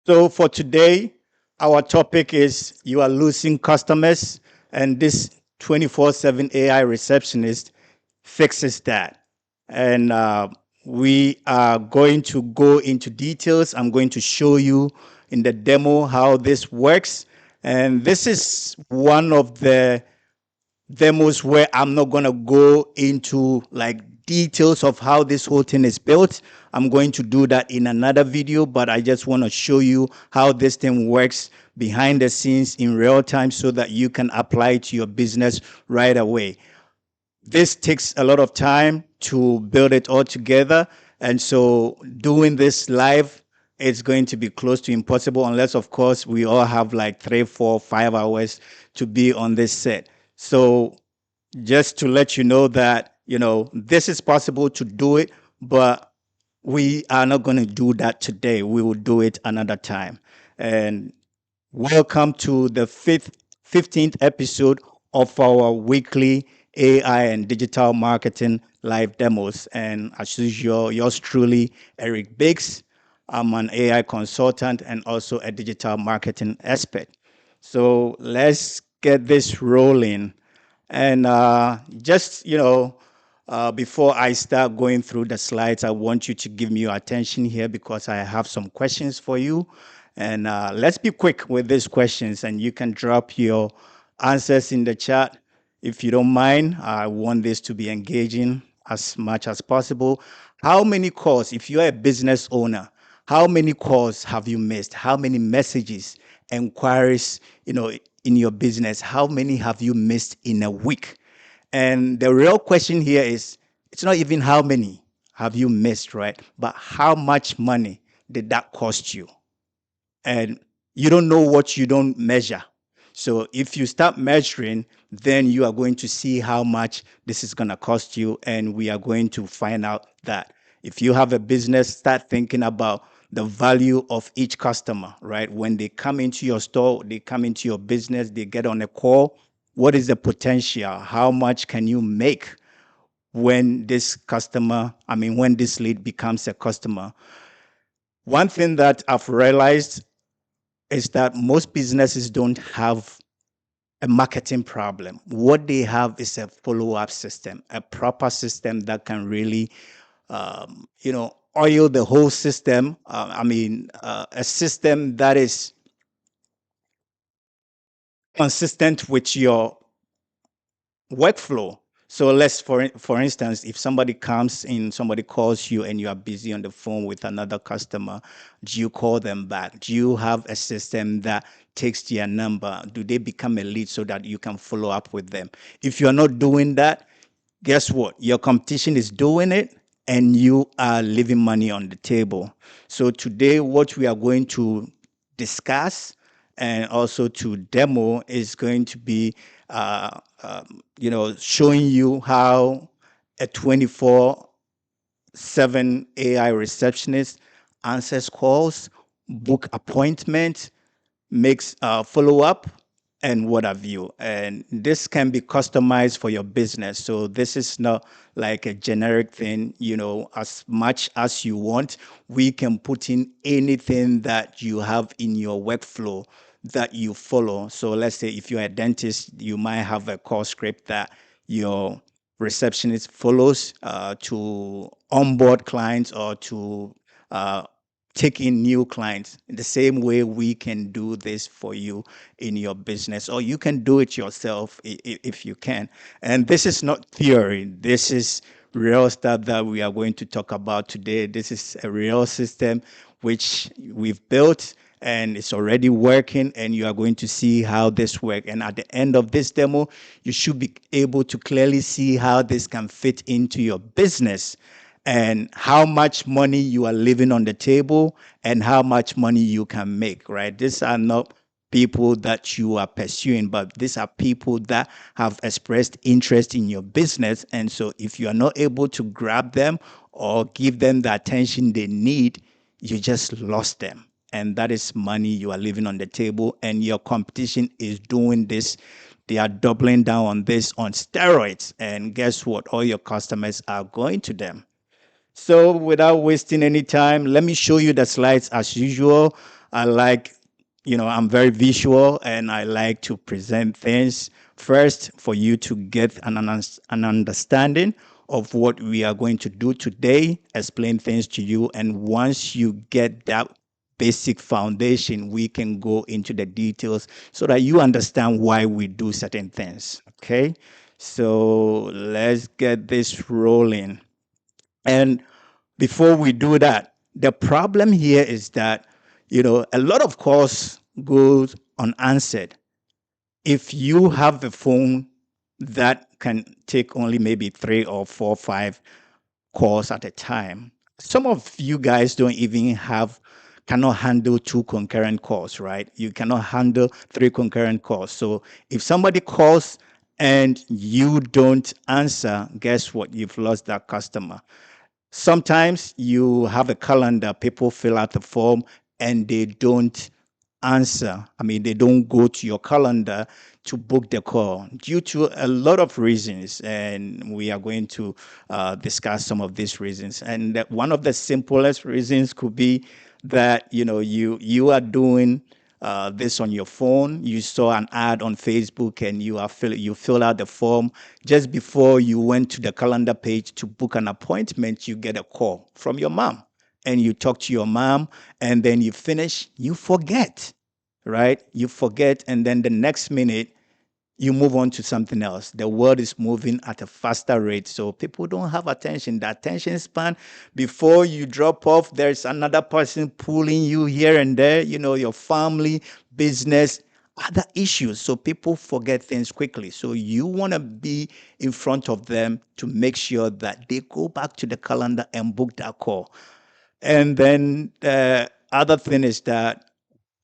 So for today, our topic is you are losing customers, and this 24/7 AI receptionist fixes that. And we are going to go into details. I'm going to show you in the demo how this works. And this is one of the demos where I'm not going to go into like details of how this whole thing is built. I'm going to do that in another video, but I just want to show you how this thing works behind the scenes in real time so that you can apply it to your business right away. This takes a lot of time to build it all together. And so doing this live, it's going to be close to impossible unless, of course, we all have like 3, 4, 5 hours to be on this set. So just to let you know that, this is possible to do it, but we are not going to do that today. We will do it another time. And welcome to the 15th episode of our weekly AI and digital marketing live demos. And as usual, yours truly, Eric Baykes. I'm an AI consultant and also a digital marketing expert. So let's get this rolling. And before I start going through the slides, I want you to give me your attention here because I have some questions for you. And let's be quick with these questions, and you can drop your answers in the chat. If you don't mind, I want this to be engaging as much as possible. How many calls, if you're a business owner, how many calls have you missed? How many messages, inquiries, in your business? How many have you missed in a week? And the real question here is, it's not even how many have you missed, right? But how much money did that cost you? And you don't know what you don't measure. So if you start measuring, then you are going to see how much this is going to cost you. And we are going to find out that if you have a business, start thinking about the value of each customer, right? When they come into your store, they come into your business, they get on a call. What is the potential? How much can you make when this lead becomes a customer? One thing that I've realized is that most businesses don't have a marketing problem. What they have is a follow-up system, a proper system that can really, oil the whole system. A system that is consistent with your workflow. So let's, for instance, if somebody comes in, somebody calls you and you are busy on the phone with another customer, do you call them back? Do you have a system that takes their number? Do they become a lead so that you can follow up with them? If you're not doing that, guess what? Your competition is doing it and you are leaving money on the table. So today, what we are going to discuss and also to demo is going to be showing you how a 24/7 AI receptionist answers calls, book appointments, makes follow-up, and what have you. And this can be customized for your business. So this is not like a generic thing, as much as you want. We can put in anything that you have in your workflow that you follow. So let's say if you're a dentist, you might have a call script that your receptionist follows to onboard clients or to take in new clients. In the same way, we can do this for you in your business, or you can do it yourself if you can. And this is not theory. This is real stuff that we are going to talk about today. This is a real system which we've built and it's already working, and you are going to see how this works. And at the end of this demo, you should be able to clearly see how this can fit into your business and how much money you are leaving on the table and how much money you can make, right? These are not people that you are pursuing, but these are people that have expressed interest in your business. And so if you are not able to grab them or give them the attention they need, you just lost them. And that is money you are leaving on the table, and your competition is doing this. They are doubling down on this on steroids. And guess what? All your customers are going to them. So without wasting any time, let me show you the slides as usual. I like, I'm very visual and I like to present things first for you to get an understanding of what we are going to do today, explain things to you. And once you get that basic foundation, we can go into the details so that you understand why we do certain things. Okay. So let's get this rolling. And before we do that, the problem here is that, a lot of calls goes unanswered. If you have a phone that can take only maybe 3 or 4 or 5 calls at a time, some of you guys don't even cannot handle 2 concurrent calls, right? You cannot handle 3 concurrent calls. So if somebody calls and you don't answer, guess what? You've lost that customer. Sometimes you have a calendar, people fill out the form and they don't answer. I mean, they don't go to your calendar to book the call due to a lot of reasons. And we are going to discuss some of these reasons. And one of the simplest reasons could be that, you are doing this on your phone. You saw an ad on Facebook and you fill out the form. Just before you went to the calendar page to book an appointment, you get a call from your mom and you talk to your mom and then you finish, you forget, right? You forget. And then the next minute, you move on to something else. The world is moving at a faster rate, so people don't have attention. The attention span, before you drop off, there's another person pulling you here and there, your family, business, other issues. So people forget things quickly. So you want to be in front of them to make sure that they go back to the calendar and book that call. And then the other thing is that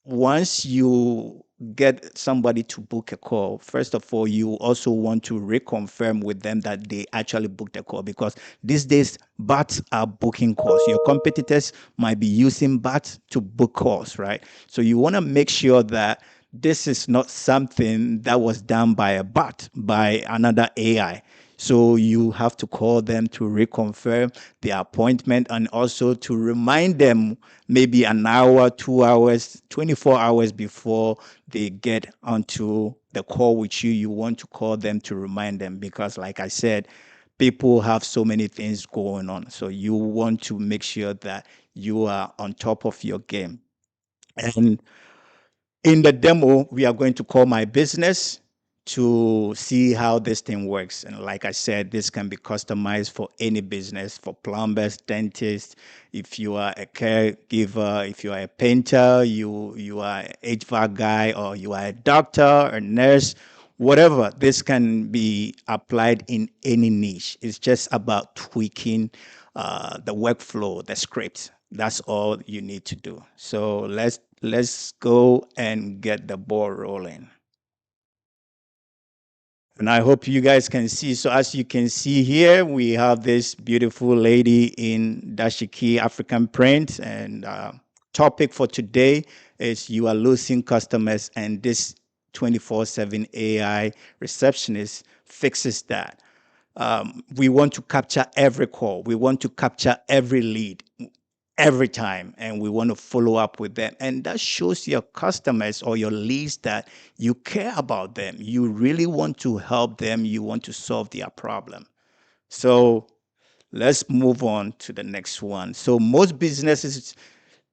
once you get somebody to book a call, first of all, you also want to reconfirm with them that they actually booked a call, because these days bots are booking calls. Your competitors might be using bots to book calls, right? So you want to make sure that this is not something that was done by a bot, by another AI. So you have to call them to reconfirm the appointment and also to remind them maybe an hour, 2 hours, 24 hours before they get onto the call with you. You want to call them to remind them because, like I said, people have so many things going on. So you want to make sure that you are on top of your game. And in the demo, we are going to call my business to see how this thing works. And like I said, this can be customized for any business, for plumbers, dentists. If you are a caregiver, if you are a painter, you are an HVAC guy, or you are a doctor, a nurse, whatever, this can be applied in any niche. It's just about tweaking the workflow, the script. That's all you need to do. So let's go and get the ball rolling. And I hope you guys can see. So as you can see here, we have this beautiful lady in dashiki African print. And topic for today is you are losing customers, and this 24/7 AI receptionist fixes that. We want to capture every call. We want to capture every lead every time, and we want to follow up with them. And that shows your customers or your leads that you care about them. You really want to help them. You want to solve their problem. So let's move on to the next one. So most businesses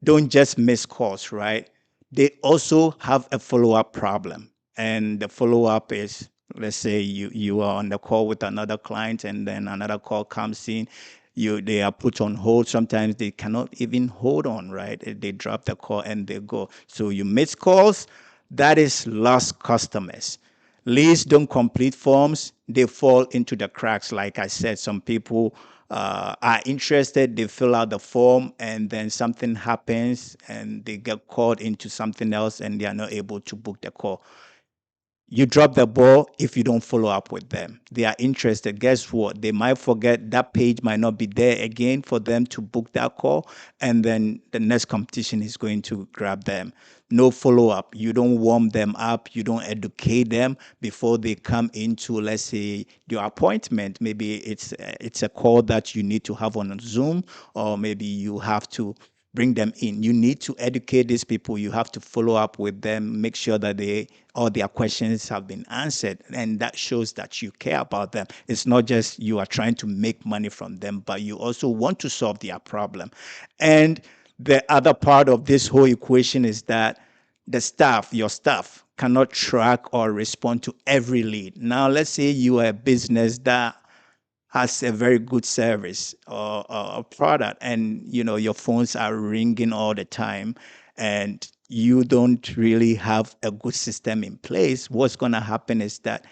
don't just miss calls, right? They also have a follow-up problem. And the follow-up is, let's say you are on the call with another client and then another call comes in. They are put on hold. Sometimes they cannot even hold on, right? They drop the call and they go. So you miss calls, that is lost customers. Leads don't complete forms, they fall into the cracks. Like I said, some people are interested, they fill out the form, and then something happens and they get caught into something else and they are not able to book the call. You drop the ball if you don't follow up with them. They are interested. Guess what? They might forget, that page might not be there again for them to book that call. And then the next competition is going to grab them. No follow up. You don't warm them up. You don't educate them before they come into, let's say, your appointment. Maybe it's a call that you need to have on Zoom, or maybe you have to bring them in. You need to educate these people. You have to follow up with them, make sure that all their questions have been answered, and that shows that you care about them. It's not just you are trying to make money from them, but you also want to solve their problem. And the other part of this whole equation is that your staff, cannot track or respond to every lead. Now, let's say you are a business that has a very good service or a product, and your phones are ringing all the time, and you don't really have a good system in place. What's going to happen is that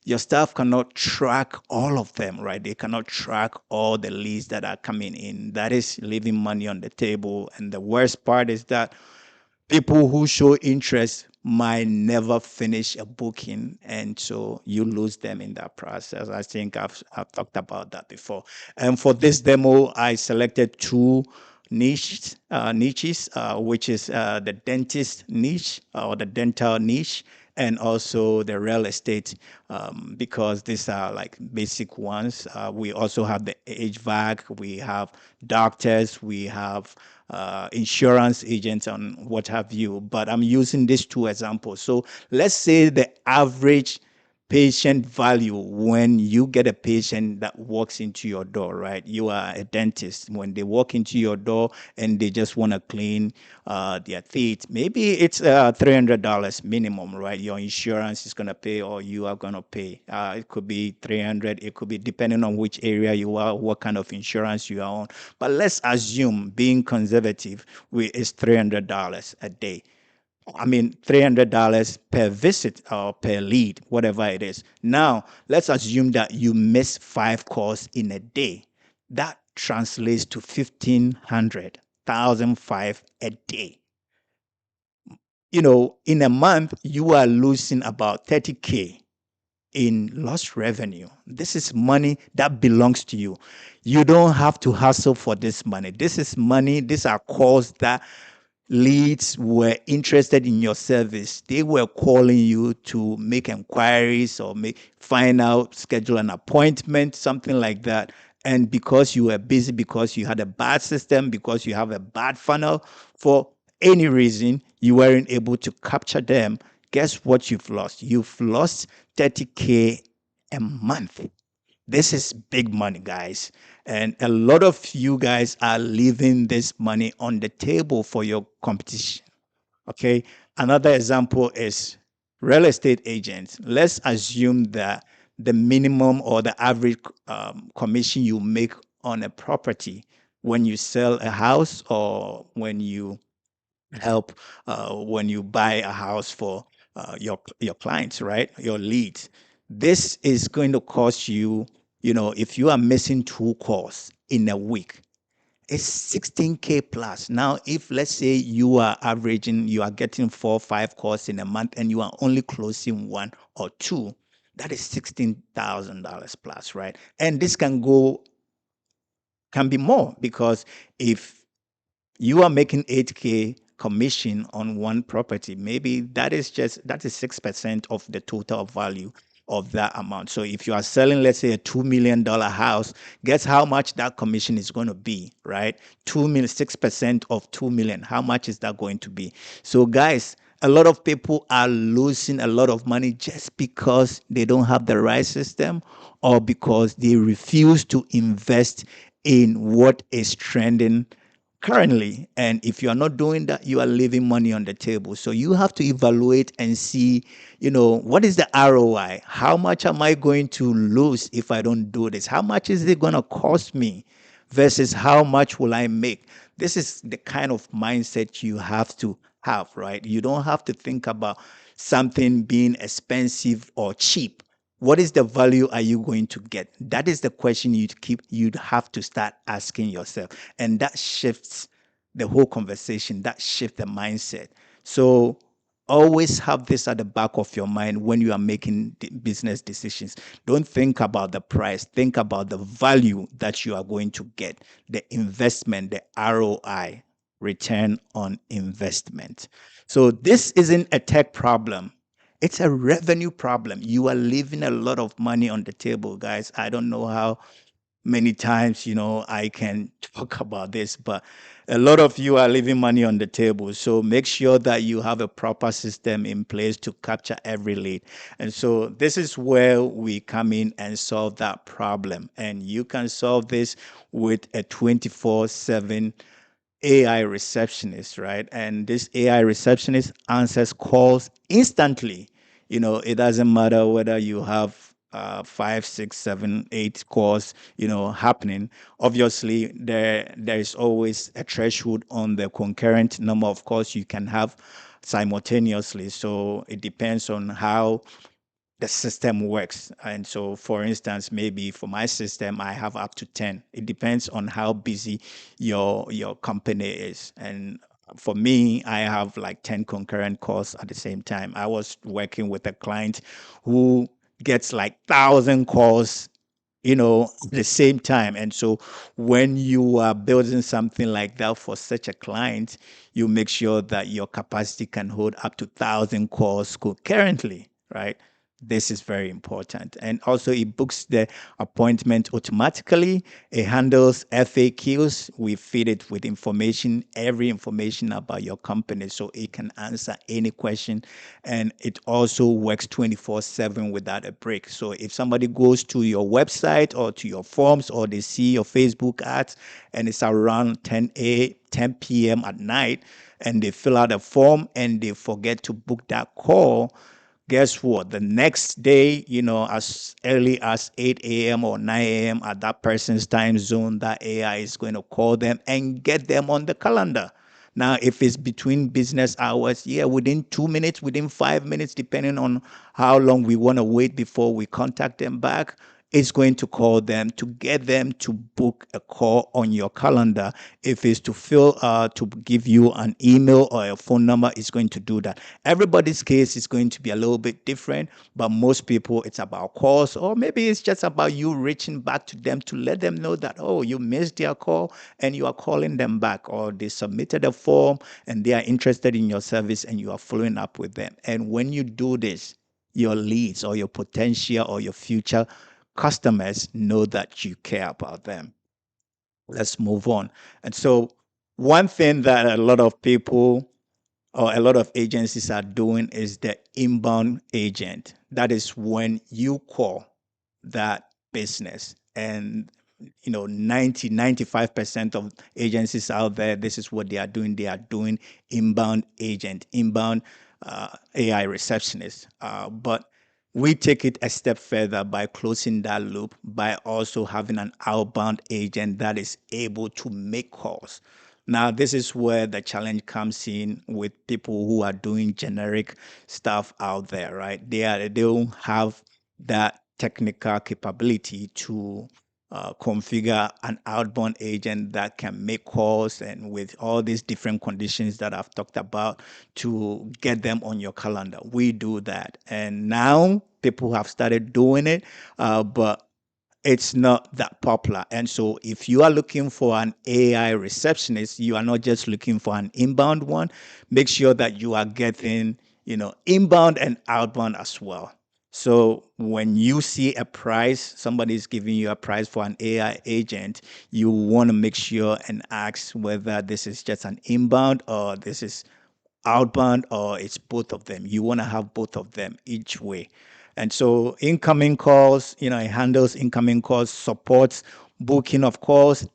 your staff cannot track all of them, right? They cannot track all the leads that are coming in. That is leaving money on the table. And the worst part is that people who show interest might never finish a booking, and so you lose them in that process. I think I've talked about that before. And for this demo, I selected two niches, which is the dentist niche or the dental niche, and also the real estate, because these are like basic ones. We also have the HVAC, we have doctors, we have insurance agents, and what have you. But I'm using these two examples. So let's say the average patient value when you get a patient that walks into your door, right? You are a dentist. When they walk into your door and they just want to clean their teeth, maybe it's $300 minimum, right? Your insurance is going to pay, or you are going to pay. It could be 300. It could be depending on which area you are, what kind of insurance you are on. But let's assume, being conservative, it's $300 a day. I mean, $300 per visit or per lead, whatever it is. Now, let's assume that you miss 5 calls in a day. That translates to 1,500, 1,005 a day. In a month, you are losing about 30K in lost revenue. This is money that belongs to you. You don't have to hustle for this money. This is money, these are calls that leads were interested in your service. They were calling you to make inquiries or find out, schedule an appointment, something like that. And because you were busy, because you had a bad system, because you have a bad funnel, for any reason, you weren't able to capture them. Guess what you've lost? You've lost 30K a month. This is big money, guys. And a lot of you guys are leaving this money on the table for your competition. Okay. Another example is real estate agents. Let's assume that the minimum or the average commission you make on a property when you sell a house, or when you buy a house for your clients, right? Your leads. This is going to cost you, if you are missing 2 calls in a week, it's 16K plus. Now, if let's say you are getting 4 or 5 calls in a month and you are only closing 1 or 2, that is $16,000 plus, right? And this can be more, because if you are making 8K commission on one property, maybe that is 6% of the total value of that amount. So if you are selling, let's say, a $2 million house, guess how much that commission is going to be, right? 2 million, 6% of 2 million. How much is that going to be? So guys, a lot of people are losing a lot of money just because they don't have the right system, or because they refuse to invest in what is trending currently. And if you are not doing that, you are leaving money on the table. So you have to evaluate and see, what is the ROI? How much am I going to lose if I don't do this? How much is it going to cost me versus how much will I make? This is the kind of mindset you have to have, right? You don't have to think about something being expensive or cheap. What is the value are you going to get? That is the question you'd have to start asking yourself. And that shifts the whole conversation, that shifts the mindset. So always have this at the back of your mind when you are making business decisions. Don't think about the price, think about the value that you are going to get, the investment, the ROI, return on investment. So this isn't a tech problem. It's a revenue problem. You are leaving a lot of money on the table, guys. I don't know how many times, I can talk about this, but a lot of you are leaving money on the table. So make sure that you have a proper system in place to capture every lead. And so this is where we come in and solve that problem. And you can solve this with a 24/7 AI receptionist, right? And this AI receptionist answers calls instantly. It doesn't matter whether you have five, six, seven, eight calls, happening. Obviously, there is always a threshold on the concurrent number of calls you can have simultaneously. So it depends on how the system works. And so, for instance, maybe for my system, I have up to 10. It depends on how busy your company is. And for me, I have like 10 concurrent calls at the same time. I was working with a client who gets like 1,000 calls at the same time. And so when you are building something like that for such a client, you make sure that your capacity can hold up to 1,000 calls concurrently, right? This is very important. And also, it books the appointment automatically. It handles FAQs. We feed it with information, every information about your company, so it can answer any question. And it also works 24/7 without a break. So if somebody goes to your website or to your forms, or they see your Facebook ads and it's around 10 p.m. at night, and they fill out a form and they forget to book that call, guess what? The next day, as early as 8 a.m. or 9 a.m. at that person's time zone, that AI is going to call them and get them on the calendar. Now, if it's between business hours, yeah, within 2 minutes, within 5 minutes, depending on how long we want to wait before we contact them back, it's going to call them to get them to book a call on your calendar. If it's to give you an email or a phone number, it's going to do that. Everybody's case is going to be a little bit different, but most people, it's about calls, or maybe it's just about you reaching back to them to let them know that, oh, you missed their call and you are calling them back, or they submitted a form and they are interested in your service and you are following up with them. And when you do this, your leads or your potential or your future customers know that you care about them. Let's move on. And so, one thing that a lot of people or a lot of agencies are doing is the inbound agent. That is when you call that business. And 95% of agencies out there, this is what they are doing. They are doing inbound agent, inbound AI receptionist. But we take it a step further by closing that loop by also having an outbound agent that is able to make calls. Now, this is where the challenge comes in with people who are doing generic stuff out there, right? They don't have that technical capability to configure an outbound agent that can make calls and with all these different conditions that I've talked about to get them on your calendar. We do that. And now people have started doing it, but it's not that popular. And so if you are looking for an AI receptionist, you are not just looking for an inbound one. Make sure that you are getting, inbound and outbound as well. So when you see a price, somebody is giving you a price for an AI agent, you want to make sure and ask whether this is just an inbound or this is outbound, or it's both of them. You want to have both of them each way. And so incoming calls, it handles incoming calls, supports booking of calls,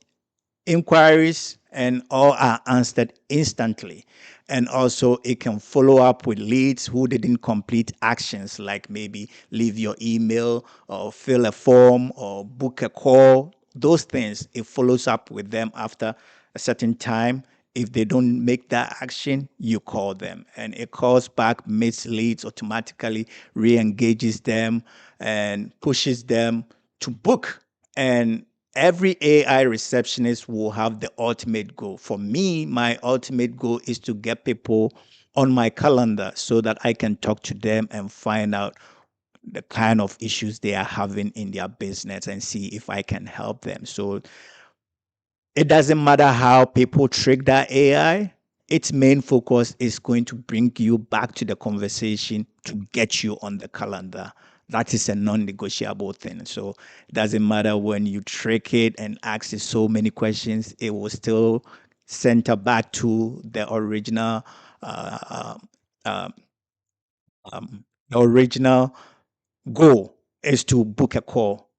inquiries, and all are answered instantly. And also, it can follow up with leads who didn't complete actions like maybe leave your email or fill a form or book a call. Those things, it follows up with them after a certain time. If they don't make that action, you call them and it calls back, meets leads automatically, re engages them, and pushes them to book. And every AI receptionist will have the ultimate goal. For me, my ultimate goal is to get people on my calendar so that I can talk to them and find out the kind of issues they are having in their business and see if I can help them. So it doesn't matter how people trick that AI. Its main focus is going to bring you back to the conversation to get you on the calendar. That is a non-negotiable thing. So it doesn't matter when you trick it and ask it so many questions, it will still center back to the original uh, uh, the original goal is to book a call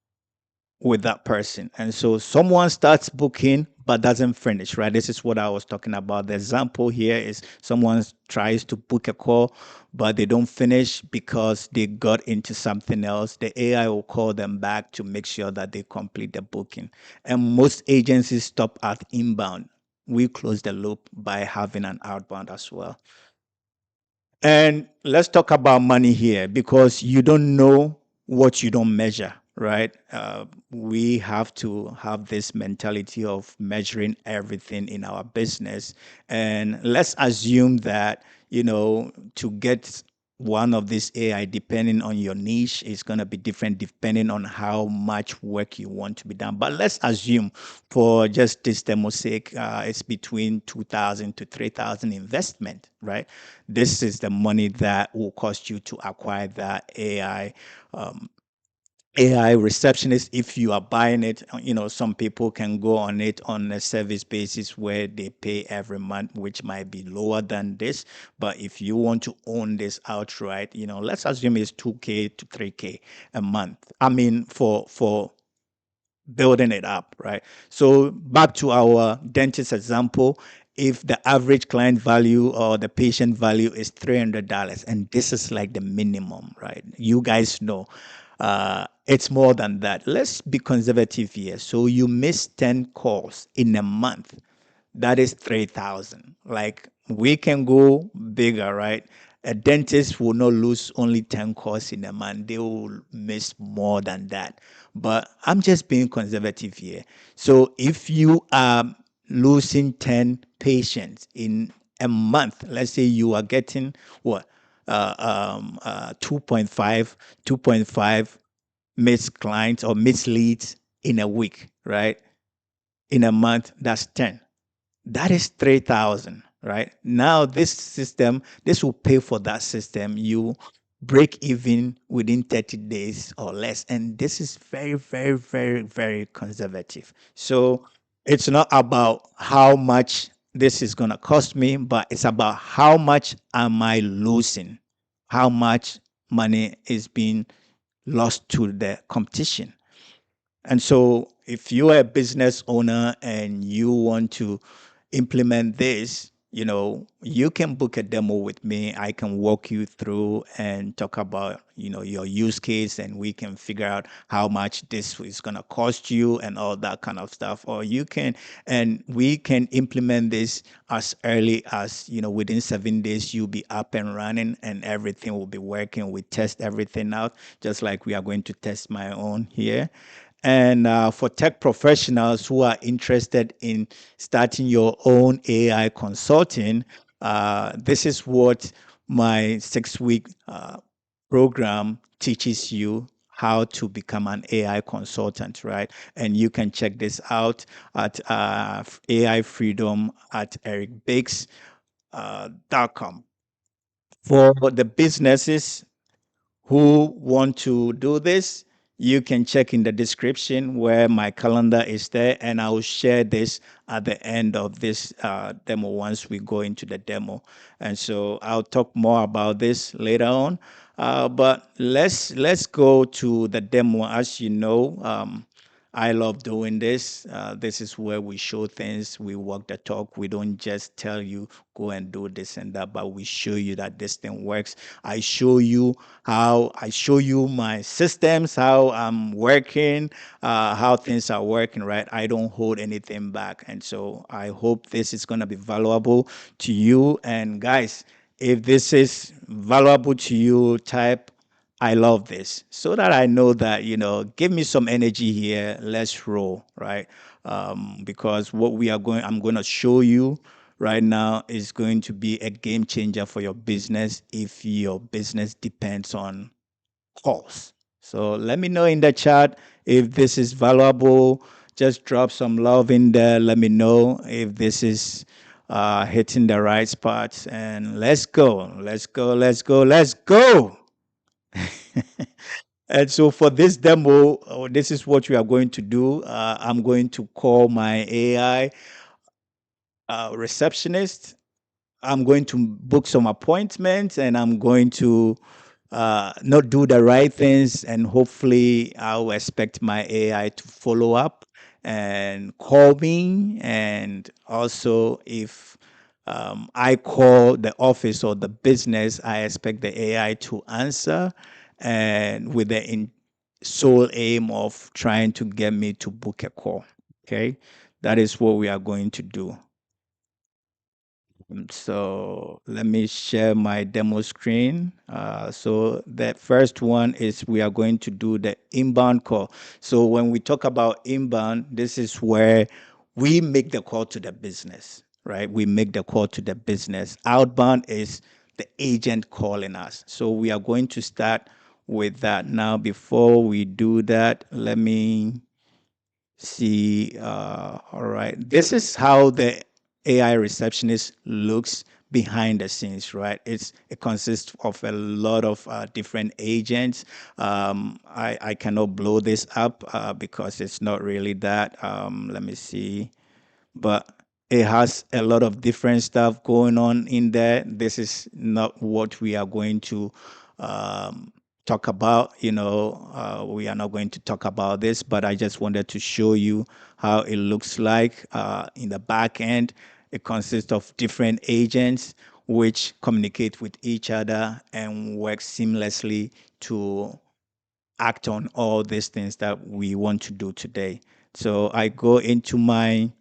with that person. And so someone starts booking but doesn't finish, right? This is what I was talking about. The example here is someone tries to book a call but they don't finish because they got into something else. The AI will call them back to make sure that they complete the booking. And most agencies stop at inbound. We close the loop by having an outbound as well. And let's talk about money here because you don't know what you don't measure, right? We have to have this mentality of measuring everything in our business. And let's assume that, to get one of these AI, depending on your niche, is going to be different depending on how much work you want to be done. But let's assume, for just this demo's sake, it's between 2,000 to 3,000 investment, right? This is the money that will cost you to acquire that AI receptionist. If you are buying it, some people can go on it on a service basis where they pay every month, which might be lower than this. But if you want to own this outright, let's assume it's 2K to 3K a month. I mean, for building it up, right? So back to our dentist example, if the average client value or the patient value is $300, and this is like the minimum, right? You guys know it's more than that. Let's be conservative here. So you miss 10 calls in a month, that is 3,000. Like we can go bigger, right? A dentist will not lose only 10 calls in a month. They will miss more than that. But I'm just being conservative here. So if you are losing 10 patients in a month, let's say you are getting what? 2.5 missed clients or missed leads in a week, right? In a month, that's 10. That is 3,000, right? Now this will pay for that system. You break even within 30 days or less. And this is very, very, very, very conservative. So it's not about how much this is going to cost me, but it's about how much am I losing? How much money is being lost to the competition? And so, if you are a business owner and you want to implement this, you can book a demo with me. I can walk you through and talk about, your use case, and we can figure out how much this is going to cost you and all that kind of stuff. Or and we can implement this as early as, within 7 days, you'll be up and running and everything will be working. We test everything out, just like we are going to test my own here. And for tech professionals who are interested in starting your own AI consulting, this is what my 6 week program teaches you how to become an AI consultant, right? And you can check this out at AI Freedom at ericbakes.com. For the businesses who want to do this, you can check in the description where my calendar is there, and I'll share this at the end of this demo once we go into the demo. And so I'll talk more about this later on. But let's go to the demo. As you know, I love doing this. This is where we show things, we walk the talk. We don't just tell you, go and do this and that, but we show you that this thing works. I show you my systems, how I'm working, how things are working, right? I don't hold anything back. And so I hope this is going to be valuable to you. And guys, if this is valuable to you, type I love this, so that I know that, give me some energy here. Let's roll, right? Because I'm going to show you right now is going to be a game changer for your business if your business depends on calls. So let me know in the chat if this is valuable. Just drop some love in there. Let me know if this is hitting the right spots. And let's go. Let's go. Let's go. Let's go. And so for this demo, this is what we are going to do. I'm going to call my AI receptionist. I'm going to book some appointments, and I'm going to not do the right things. And hopefully, I'll expect my AI to follow up and call me. And also, if I call the office or the business, I expect the AI to answer, and with the sole aim of trying to get me to book a call. Okay, that is what we are going to do. So let me share my demo screen. So the first one is we are going to do the inbound call. So when we talk about inbound, this is where we make the call to the business, right? We make the call to the business. Outbound is the agent calling us. So we are going to start with that. Now, before we do that, let me see. All right. This is how the AI receptionist looks behind the scenes, right? It consists of a lot of different agents. I cannot blow this up because it's not really that. Let me see, but it has a lot of different stuff going on in there. This is not what we are going to talk about. We are not going to talk about this, but I just wanted to show you how it looks like in the back end. It consists of different agents which communicate with each other and work seamlessly to act on all these things that we want to do today. So I go into my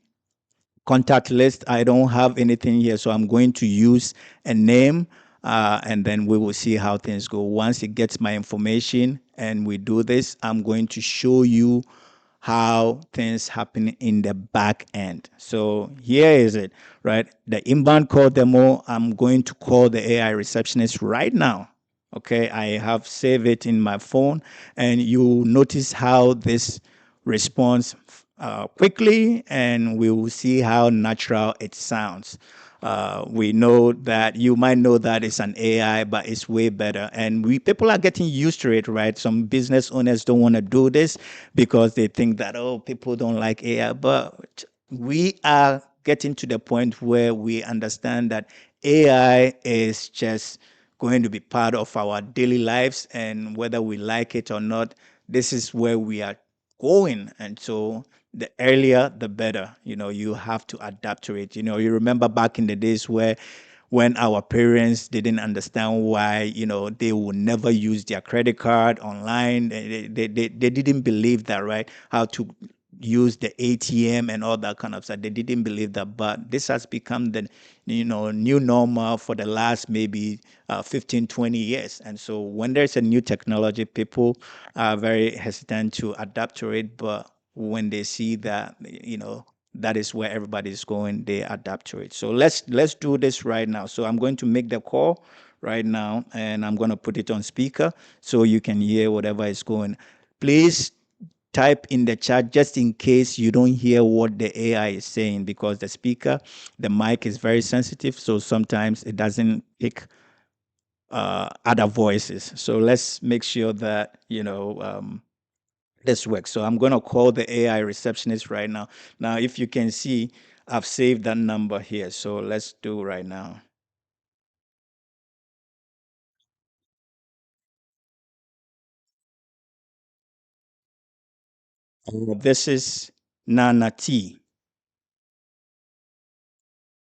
contact list. I don't have anything here, so I'm going to use a name, and then we will see how things go. Once it gets my information and we do this, I'm going to show you how things happen in the back end. So here is it, right? The inbound call demo. I'm going to call the AI receptionist right now. Okay, I have saved it in my phone, and you notice how this responds quickly, and we will see how natural it sounds. We know that you might know that it's an AI, but it's way better. And we people are getting used to it, right? Some business owners don't want to do this because they think that, oh, people don't like AI. But we are getting to the point where we understand that AI is just going to be part of our daily lives, and whether we like it or not, this is where we are going. And so the earlier the better. You have to adapt to it. You remember back in the days where when our parents didn't understand why they would never use their credit card online. They didn't believe that, right? How to use the ATM and all that kind of stuff. They didn't believe that, but this has become the new normal for the last maybe 15, 20 years. And so when there's a new technology, people are very hesitant to adapt to it. But when they see that that is where everybody's going, they adapt to it. So let's do this right now. So I'm going to make the call right now, and I'm going to put it on speaker so you can hear whatever is going. Please type in the chat just in case you don't hear what the AI is saying, because the mic is very sensitive, so sometimes it doesn't pick other voices. So let's make sure that this works. So I'm going to call the AI receptionist right now. Now, if you can see, I've saved that number here. So let's do right now. This is Nana T.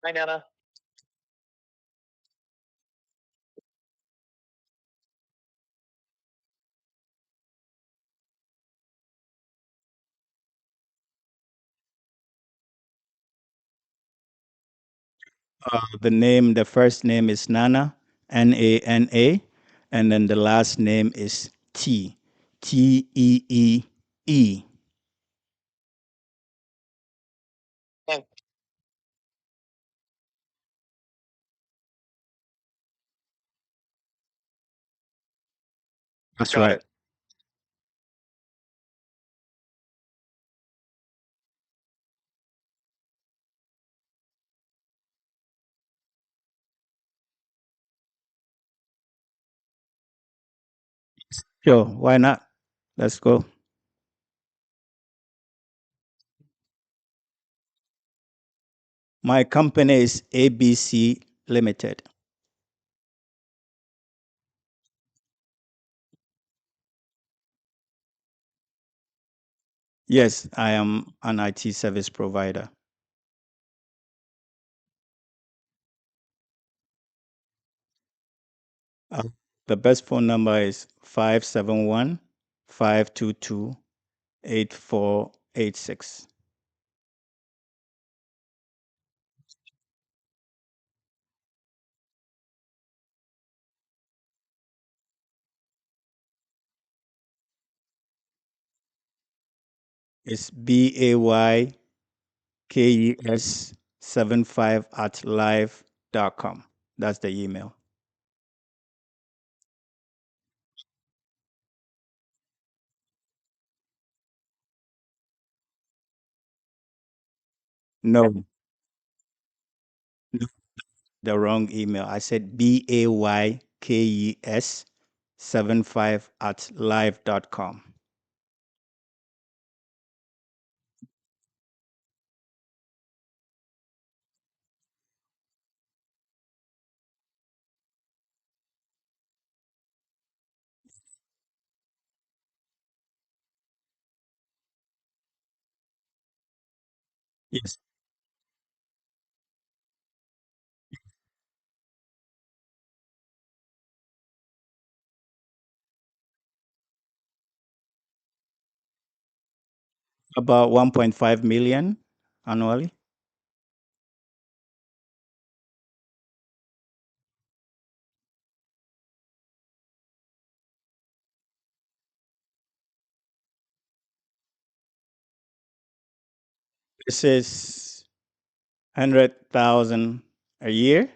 Hi, Nana. The first name is Nana, Nana, and then the last name is T, Teee. Okay, That's got right. it. Sure, why not? Let's go. My company is ABC Limited. Yes, I am an IT service provider. Uh, the best phone number is 571 522 8486. It's BAYKES75 at live.com. That's the email. No, no, the wrong email. I said BAYKES75 at live.com. Yes. About 1.5 million annually. This is 100,000 a year.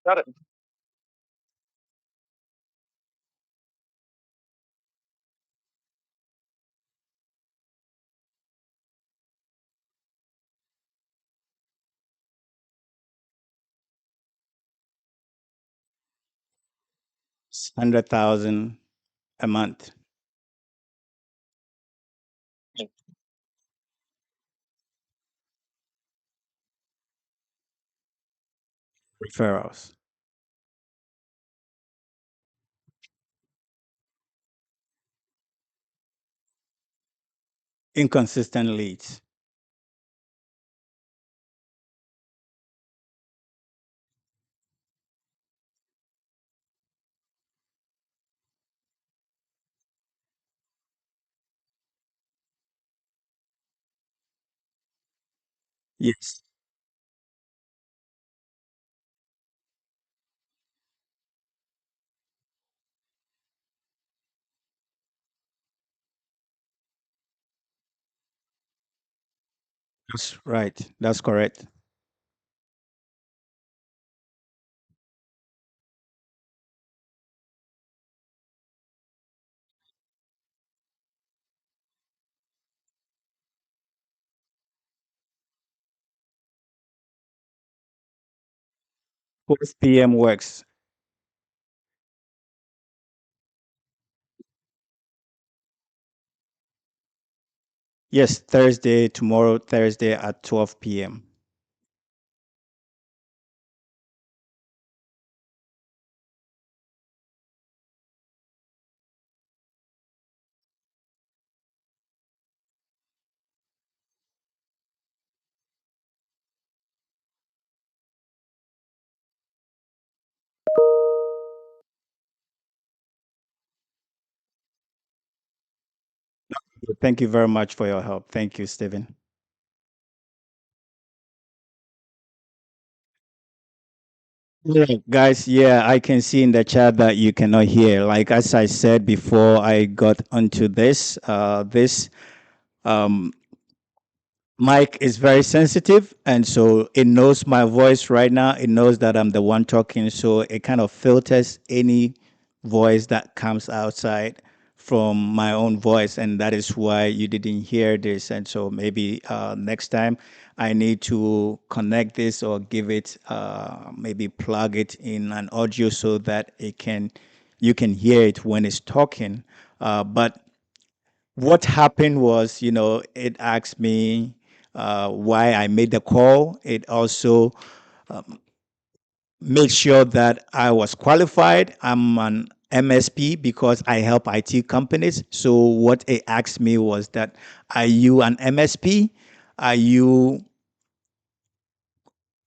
Got it. 100,000 a month referrals. Inconsistent leads. Yes, that's right. That's correct. Post PM works. Yes, Thursday, tomorrow, Thursday at 12 p.m. Thank you very much for your help. Thank you, Stephen. Yeah. Guys, yeah, I can see in the chat that you cannot hear. Like as I said before, I got onto this um, mic is very sensitive, and so it knows my voice right now. It knows that I'm the one talking, so it kind of filters any voice that comes outside from my own voice, and that is why you didn't hear this. And so maybe next time I need to connect this or give it maybe plug it in an audio so that it can You can hear it when it's talking. But what happened was, it asked me why I made the call. It also made sure that I was qualified. I'm an MSP because I help IT companies. So what it asked me was that, are you an MSP? Are you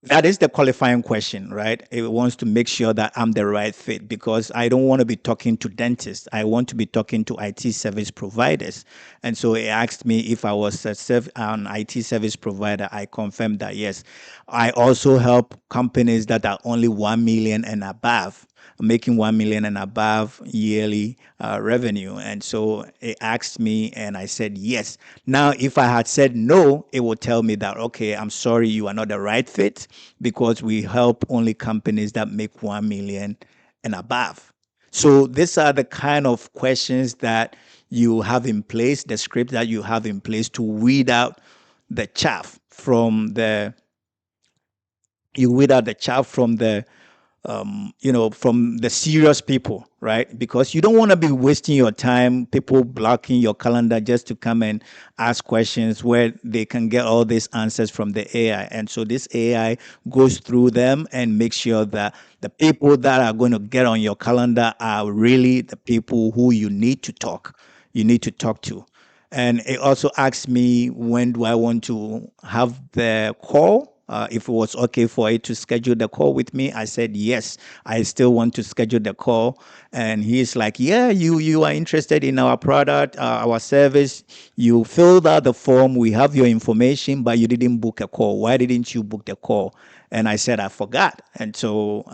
That is the qualifying question, right? It wants to make sure that I'm the right fit because I don't want to be talking to dentists. I want to be talking to IT service providers. And so it asked me if I was an IT service provider. I confirmed that yes. I also help companies that are only 1 million and above, making 1 million and above yearly revenue. And so it asked me, and I said yes. Now, if I had said no, it would tell me that, okay, I'm sorry, you are not the right fit because we help only companies that make 1 million and above. So these are the kind of questions that you have in place, the script that you have in place to weed out the chaff from the you weed out the chaff from the serious people, right? Because you don't want to be wasting your time, people blocking your calendar just to come and ask questions where they can get all these answers from the AI. And so this AI goes through them and makes sure that the people that are going to get on your calendar are really the people who you need to talk to. And it also asked me when do I want to have the call. If it was okay for it to schedule the call with me, I said yes. I still want to schedule the call, and he's like, "Yeah, you are interested in our product, our service. You filled out the form. We have your information, but you didn't book a call. Why didn't you book the call?" And I said, I forgot. And so,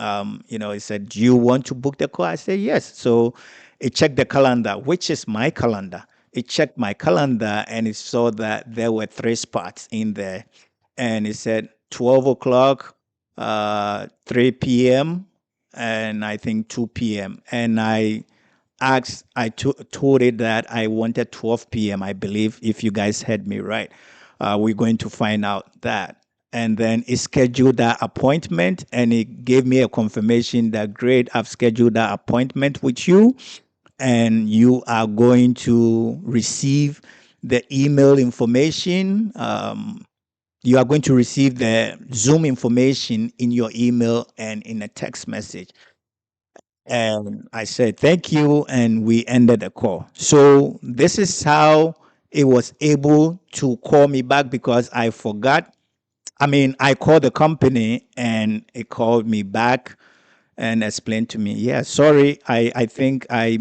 he said, "Do you want to book the call?" I said, yes. So it checked the calendar, which is my calendar. It checked my calendar and it saw that there were three spots in there. And it said 12 o'clock, 3 p.m., and I think 2 p.m. And told it that I wanted 12 p.m., I believe, if you guys heard me right. We're going to find out that. And then it scheduled that appointment and it gave me a confirmation that, great, I've scheduled that appointment with you and you are going to receive the email information. You are going to receive the Zoom information in your email and in a text message. And I said, thank you. And we ended the call. So this is how it was able to call me back because I forgot. I mean, I called the company and it called me back and explained to me, yeah, sorry, I think I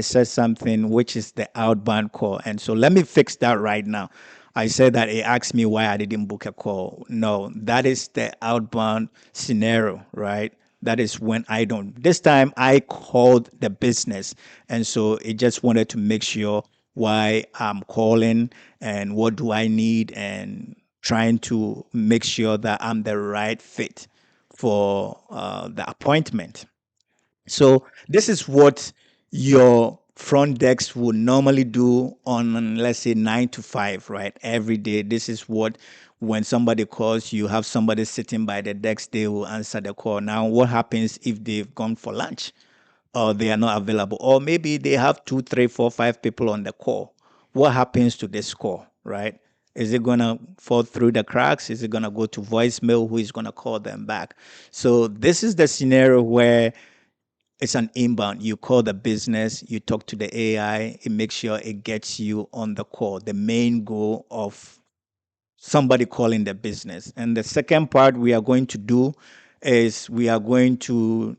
said something which is the outbound call. And so let me fix that right now. I said that it asked me why I didn't book a call. No, that is the outbound scenario, right? That is when I don't. This time I called the business. And so it just wanted to make sure why I'm calling and what do I need and trying to make sure that I'm the right fit for the appointment. So this is what your front desk would normally do on, let's say, 9 to 5, right? Every day. This is what, when somebody calls, you have somebody sitting by the desk, they will answer the call. Now, what happens if they've gone for lunch? Or they are not available, or maybe they have two, three, four, five people on the call. What happens to this call, right? Is it gonna fall through the cracks? Is it gonna go to voicemail? Who is gonna call them back? So this is the scenario where it's an inbound. You call the business, you talk to the AI, it makes sure it gets you on the call. The main goal of somebody calling the business. And the second part we are going to do is we are going to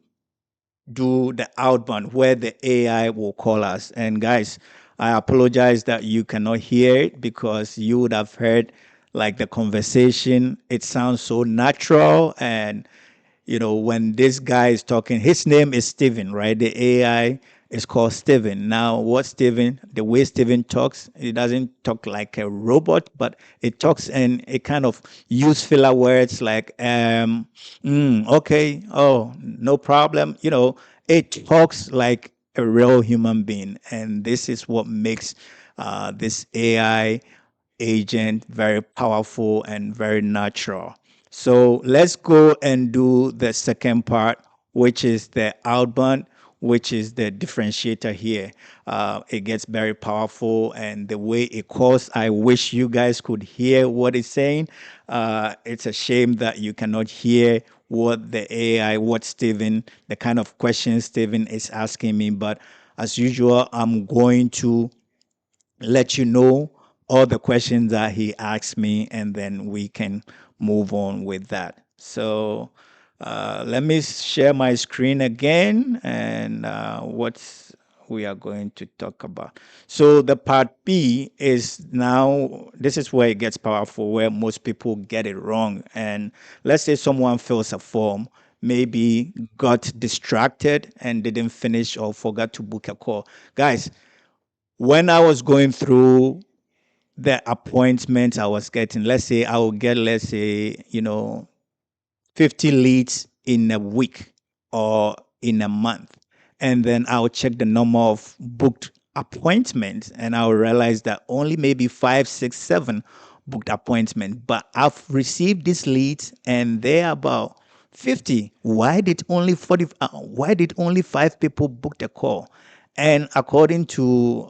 do the outbound where the AI will call us. And guys, I apologize that you cannot hear it because you would have heard like the conversation. It sounds so natural and when this guy is talking, his name is Steven, right? The AI is called Steven. Now, the way Steven talks, it doesn't talk like a robot, but it talks and it kind of use filler words like, okay, oh, no problem. It talks like a real human being. And this is what makes this AI agent very powerful and very natural. So let's go and do the second part, which is the outbound, which is the differentiator here. It gets very powerful, and the way it calls, I wish you guys could hear what it's saying. It's a shame that you cannot hear what the AI, what Steven, the kind of questions Steven is asking me. But as usual, I'm going to let you know all the questions that he asked me, and then we can move on with that. So let me share my screen again, and what we are going to talk about. So the part B is now, this is where it gets powerful, where most people get it wrong. And let's say someone fills a form, maybe got distracted and didn't finish or forgot to book a call. Guys, when I was going through the appointments I was getting, let's say I would get, let's say, 50 leads in a week or in a month. And then I'll check the number of booked appointments, and I'll realize that only maybe five, six, seven booked appointments. But I've received these leads and they're about 50. Why did only five people book the call? And according to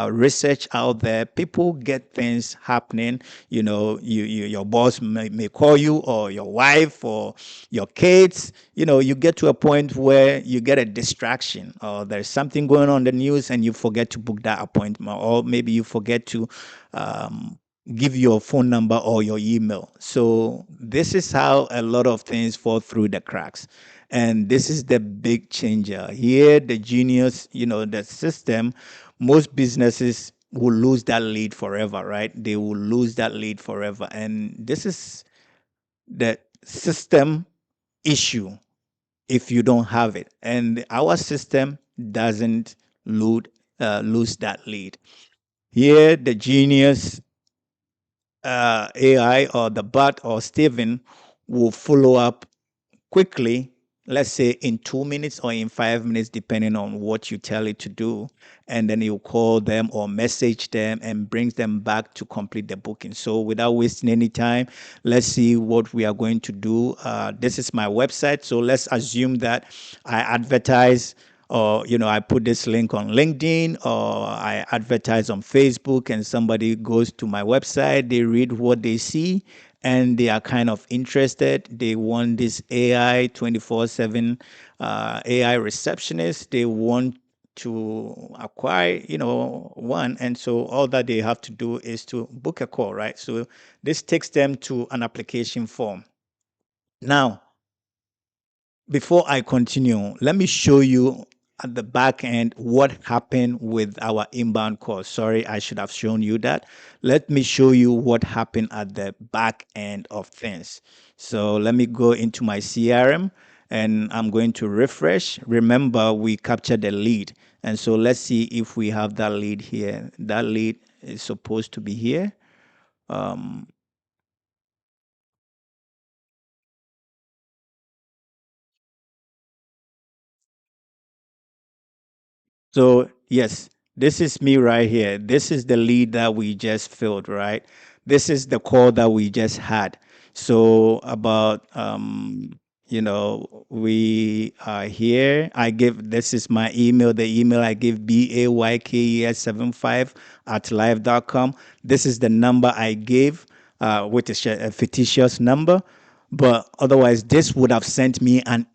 research out there, people get things happening. Your boss may call you, or your wife, or your kids. You get to a point where you get a distraction, or there's something going on in the news, and you forget to book that appointment, or maybe you forget to give your phone number or your email. So this is how a lot of things fall through the cracks. And this is the big changer. Here, the genius, the system, most businesses will lose that lead forever, right? They will lose that lead forever. And this is the system issue if you don't have it. And our system doesn't lose that lead. Here, the genius AI or the bot or Steven will follow up quickly, let's say in 2 minutes or in 5 minutes, depending on what you tell it to do. And then you call them or message them and brings them back to complete the booking. So without wasting any time, let's see what we are going to do. This is my website. So let's assume that I advertise, or I put this link on LinkedIn, or I advertise on Facebook, and somebody goes to my website, they read what they see, and they are kind of interested. They want this AI 24/7 AI receptionist. They want to acquire, one. And so all that they have to do is to book a call, right? So this takes them to an application form. Now, before I continue, let me show you at the back end what happened with our inbound calls. Sorry, I should have shown you that. Let me show you what happened at the back end of things. So let me go into my CRM, and I'm going to refresh. Remember, we captured the lead. And so let's see if we have that lead here. That lead is supposed to be here. So, yes, this is me right here. This is the lead that we just filled, right? This is the call that we just had. So, about, we are here. This is my email, the email I give, baykes75 at live.com. This is the number I gave, which is a fictitious number. But otherwise, this would have sent me a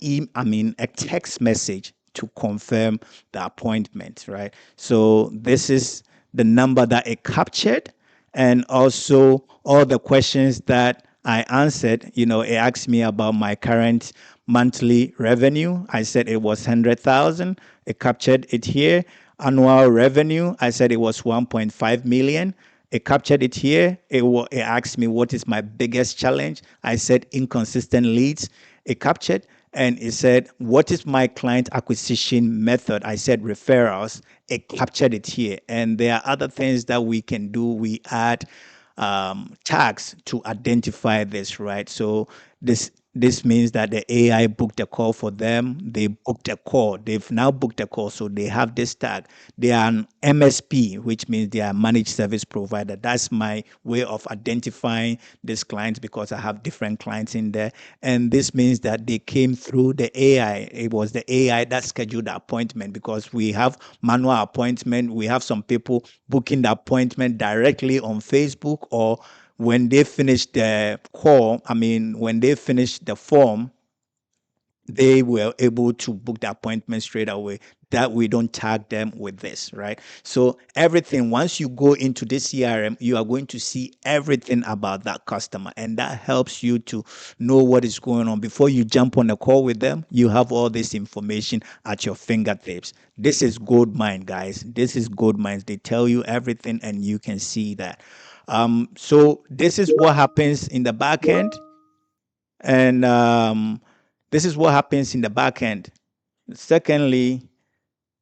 text message to confirm the appointment, right? So this is the number that it captured, and also all the questions that I answered. It asked me about my current monthly revenue. I said it was 100,000. It captured it here. Annual revenue, I said it was 1.5 million. It captured it here. It asked me what is my biggest challenge. I said inconsistent leads. It captured, and it said what is my client acquisition method. I said referrals. It captured it here, and there are other things that we can do. We add tags to identify this, right? So this This means that the AI booked a call for them. They booked a call. They've now booked a call. So they have this tag. They are an MSP, which means they are managed service provider. That's my way of identifying these clients because I have different clients in there. And this means that they came through the AI. It was the AI that scheduled the appointment because we have manual appointment. We have some people booking the appointment directly on Facebook, or when they finish the call, I mean, when they finish the form, they were able to book the appointment straight away, that we don't tag them with this, right? So everything, once you go into the CRM, you are going to see everything about that customer, and that helps you to know what is going on before you jump on a call with them. You have all this information at your fingertips. This is gold mine, guys. This is gold mines. They tell you everything and you can see that. So this is what happens in the back end, and this is what happens in the back end. Secondly,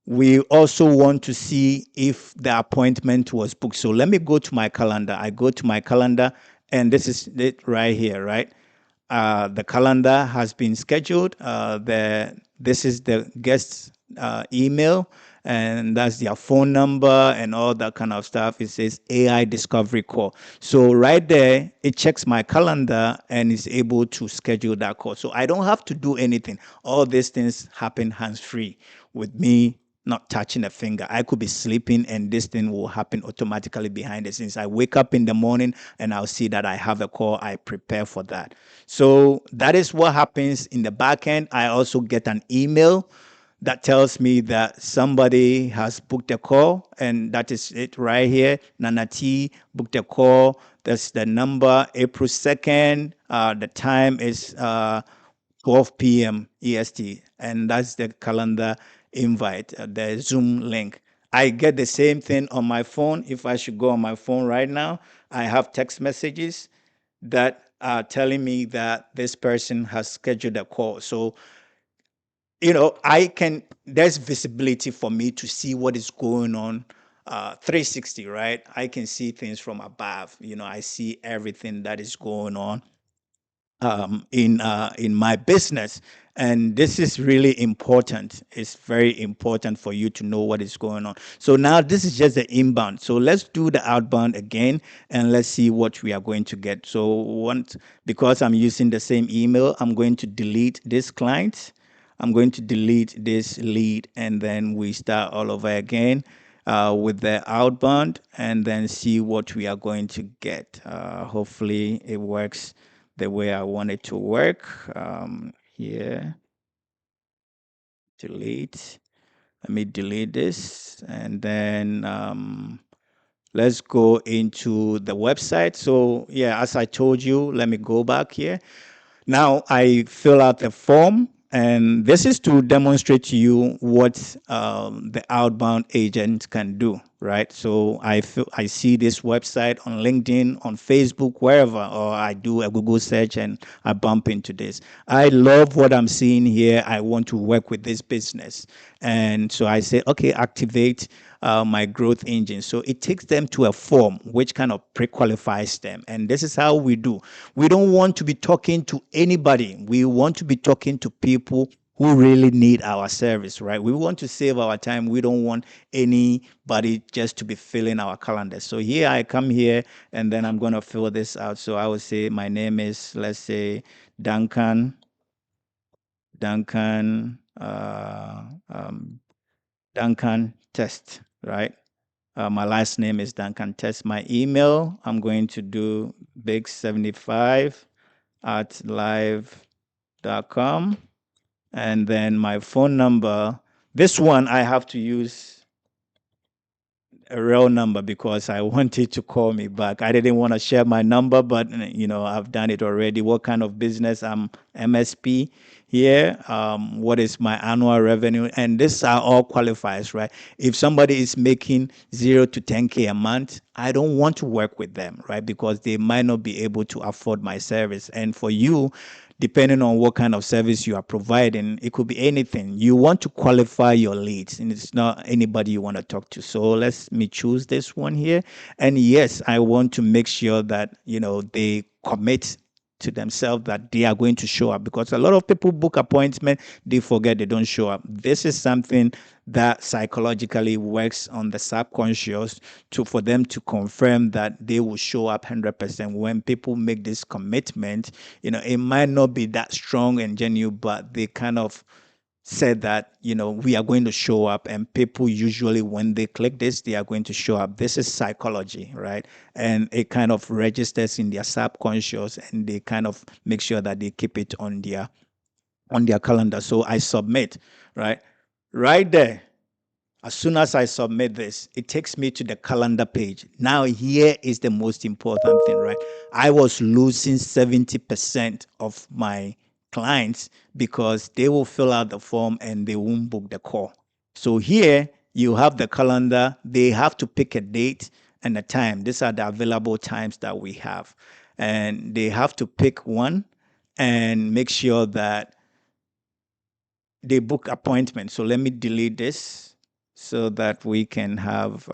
we also want to see if the appointment was booked. So let me go to my calendar. I go to my calendar, and this is it right here, right? The calendar has been scheduled. This is the guest email, and that's their phone number and all that kind of stuff. It says AI discovery call. So right there, it checks my calendar and is able to schedule that call. So I don't have to do anything. All these things happen hands free with me not touching a finger. I could be sleeping and this thing will happen automatically behind the scenes. I wake up in the morning and I'll see that I have a call. I prepare for that. So that is what happens in the back end. I also get an email that tells me that somebody has booked a call, and that is it right here. Nana T booked a call. That's the number, April 2nd. The time is 12 p.m. EST, and that's the calendar invite, the Zoom link. I get the same thing on my phone. If I should go on my phone right now, I have text messages that are telling me that this person has scheduled a call. So, there's visibility for me to see what is going on 360, right? I can see things from above. I see everything that is going on in my business, and this is really important. It's very important for you to know what is going on. So now this is just the inbound. So let's do the outbound again, and let's see what we are going to get. So once, because I'm using the same email, I'm going to delete this client. I'm going to delete this lead, and then we start all over again with the outbound, and then see what we are going to get. Hopefully it works the way I want it to work. Here, delete. Let me delete this, and then let's go into the website. So yeah, as I told you, let me go back here. Now I fill out the form, and this is to demonstrate to you what the outbound agent can do, right? So I see this website on LinkedIn, on Facebook, wherever, or I do a Google search and I bump into this. I love what I'm seeing here. I want to work with this business. And so I say, okay, activate my growth engine. So it takes them to a form which kind of pre-qualifies them. And this is how we do. We don't want to be talking to anybody. We want to be talking to people who really need our service, right? We want to save our time. We don't want anybody just to be filling our calendar. So here I come here, and then I'm going to fill this out. So I would say my name is, let's say, Duncan. Duncan. Duncan Test, right? My last name is Duncan Test. My email, I'm going to do big75 at live.com. And then my phone number, this one I have to use a real number because I wanted to call me back. I didn't want to share my number, but I've done it already. What kind of business? I'm MSP here. What is my annual revenue? And these are all qualifiers, right? If somebody is making 0 to 10K a month, I don't want to work with them, right? Because they might not be able to afford my service. And for you, depending on what kind of service you are providing, it could be anything. You want to qualify your leads, and it's not anybody you want to talk to. So let me choose this one here. And yes, I want to make sure that they commit to themselves that they are going to show up, because a lot of people book appointment, they forget, they don't show up. This is something that psychologically works on the subconscious to for them to confirm that they will show up 100%. When people make this commitment, it might not be that strong and genuine, but they kind of said that we are going to show up, and people usually, when they click this, they are going to show up. This is psychology, right? And it kind of registers in their subconscious, and they kind of make sure that they keep it on their calendar. So I submit, right there. As soon as I submit this, it takes me to the calendar page. Now, here is the most important thing, right? I was losing 70% of my clients because they will fill out the form and they won't book the call. So here you have the calendar. They have to pick a date and a time. These are the available times that we have. And they have to pick one and make sure that they book appointment. So let me delete this so that we can have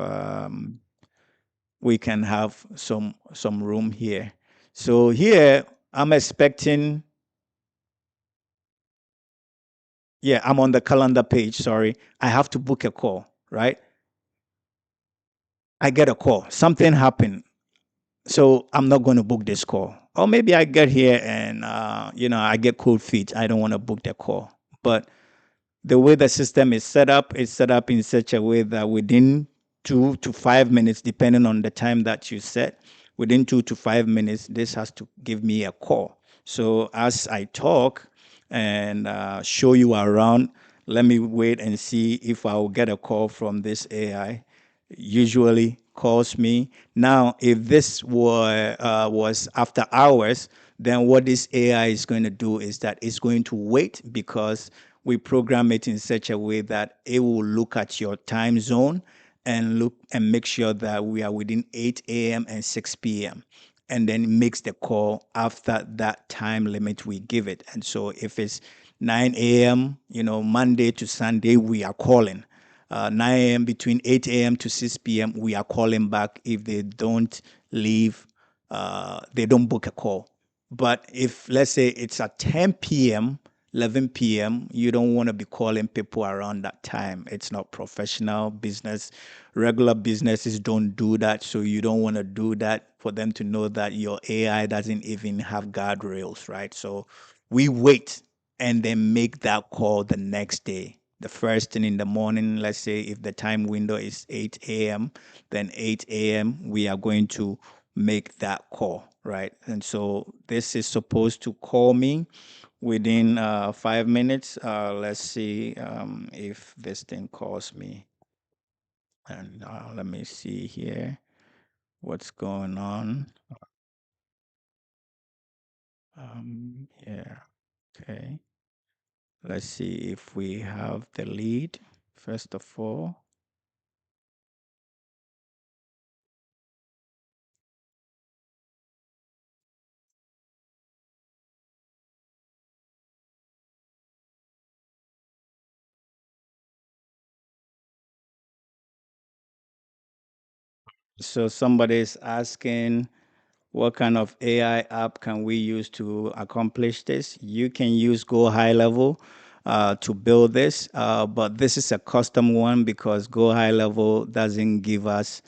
some room here. So here I'm expecting, yeah, I'm on the calendar page. Sorry, I have to book a call, right? I get a call. Something happened. So I'm not going to book this call. Or maybe I get here and I get cold feet. I don't want to book the call. But the way the system is set up in such a way that within 2 to 5 minutes, depending on the time that you set, within 2 to 5 minutes, this has to give me a call. So as I talk and show you around, let me wait and see if I will get a call from this AI. Usually calls me. Now, if this was after hours, then what this AI is going to do is that it's going to wait, because we program it in such a way that it will look at your time zone and look and make sure that we are within 8 a.m. and 6 p.m. and then makes the call after that time limit we give it. And so if it's 9 a.m., Monday to Sunday, we are calling. 9 a.m. between 8 a.m. to 6 p.m., we are calling back if they don't leave, they don't book a call. But if, let's say, it's at 10 p.m., 11 p.m., you don't want to be calling people around that time. It's not professional business. Regular businesses don't do that. So you don't want to do that for them to know that your AI doesn't even have guardrails, right? So we wait and then make that call the next day. The first thing in the morning, let's say if the time window is 8 a.m., then 8 a.m., we are going to make that call, right? And so this is supposed to call me within 5 minutes. Let's see if this thing calls me. And let me see here what's going on. Yeah, okay. Let's see if we have the lead, first of all. So somebody is asking, what kind of AI app can we use to accomplish this? You can use GoHighLevel to build this, but this is a custom one because GoHighLevel doesn't give us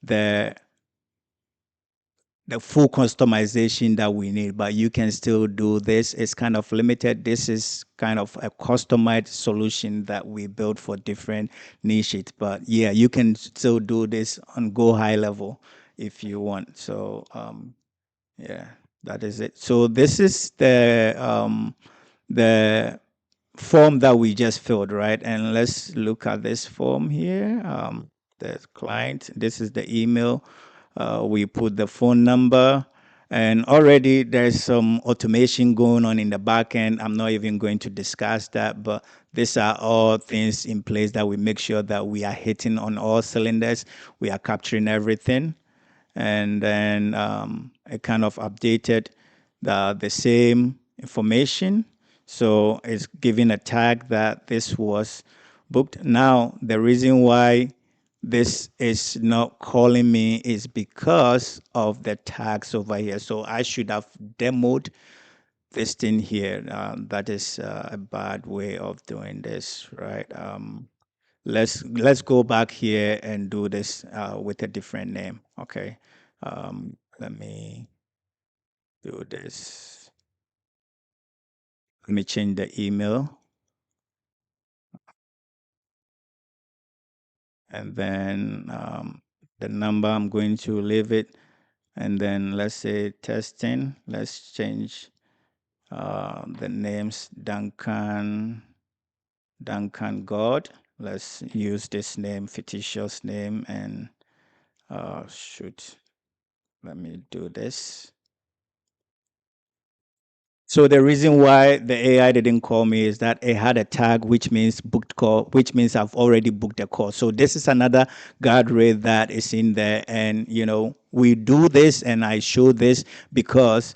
the the full customization that we need, but you can still do this. It's kind of limited. This is kind of a customized solution that we built for different niches. But yeah, you can still do this on GoHighLevel if you want. So yeah, that is it. So this is the form that we just filled, right? And let's look at this form here. The client, this is the email. We put the phone number, and already there's some automation going on in the back end. I'm not even going to discuss that, but these are all things in place that we make sure that we are hitting on all cylinders. We are capturing everything, and then it kind of updated the same information. So it's giving a tag that this was booked. Now, the reason why this is not calling me is because of the tags over here. So I should have demoed this thing here. That is a bad way of doing this, right? Let's go back here and do this with a different name. Okay. Let me do this. Let me change the email, and then the number I'm going to leave it, and then let's say testing. Let's change the names Duncan God. Let's use this name, fictitious name, and shoot. Let me do this. So the reason why the AI didn't call me is that it had a tag which means booked call, which means I've already booked a call. So this is another guardrail that is in there. And we do this and I show this because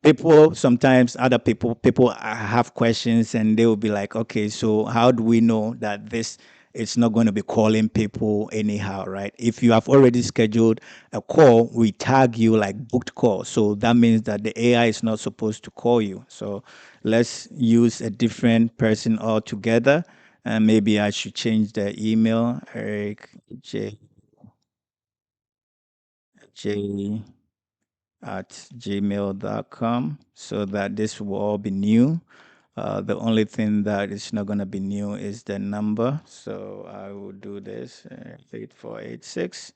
people sometimes other people have questions and they will be like, okay, so how do we know that this it's not going to be calling people anyhow, right? If you have already scheduled a call, we tag you like booked call. So that means that the AI is not supposed to call you. So let's use a different person altogether. And maybe I should change the email, Eric J at gmail.com, so that this will all be new. The only thing that is not going to be new is the number. So I will do this 8486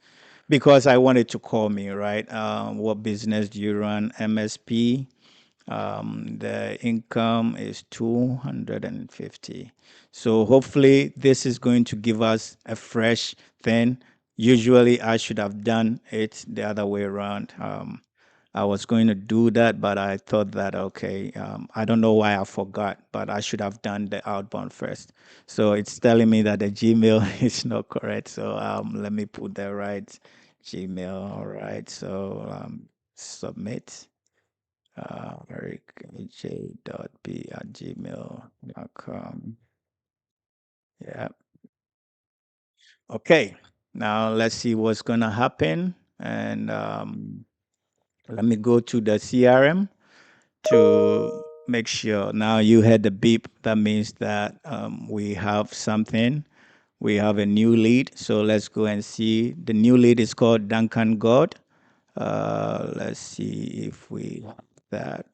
because I wanted to call me, right? What business do you run? MSP. The income is 250. So hopefully this is going to give us a fresh thing. Usually I should have done it the other way around. I was going to do that, but I thought that, okay, I don't know why I forgot, but I should have done the outbound first. So it's telling me that the Gmail is not correct. So let me put the right Gmail. All right. So submit. ericj.b@gmail.com. Yeah. Okay. Now let's see what's going to happen. And let me go to the CRM to make sure. Now you heard the beep. That means that we have something. We have a new lead. So let's go and see. The new lead is called Duncan God. Let's see if we have that.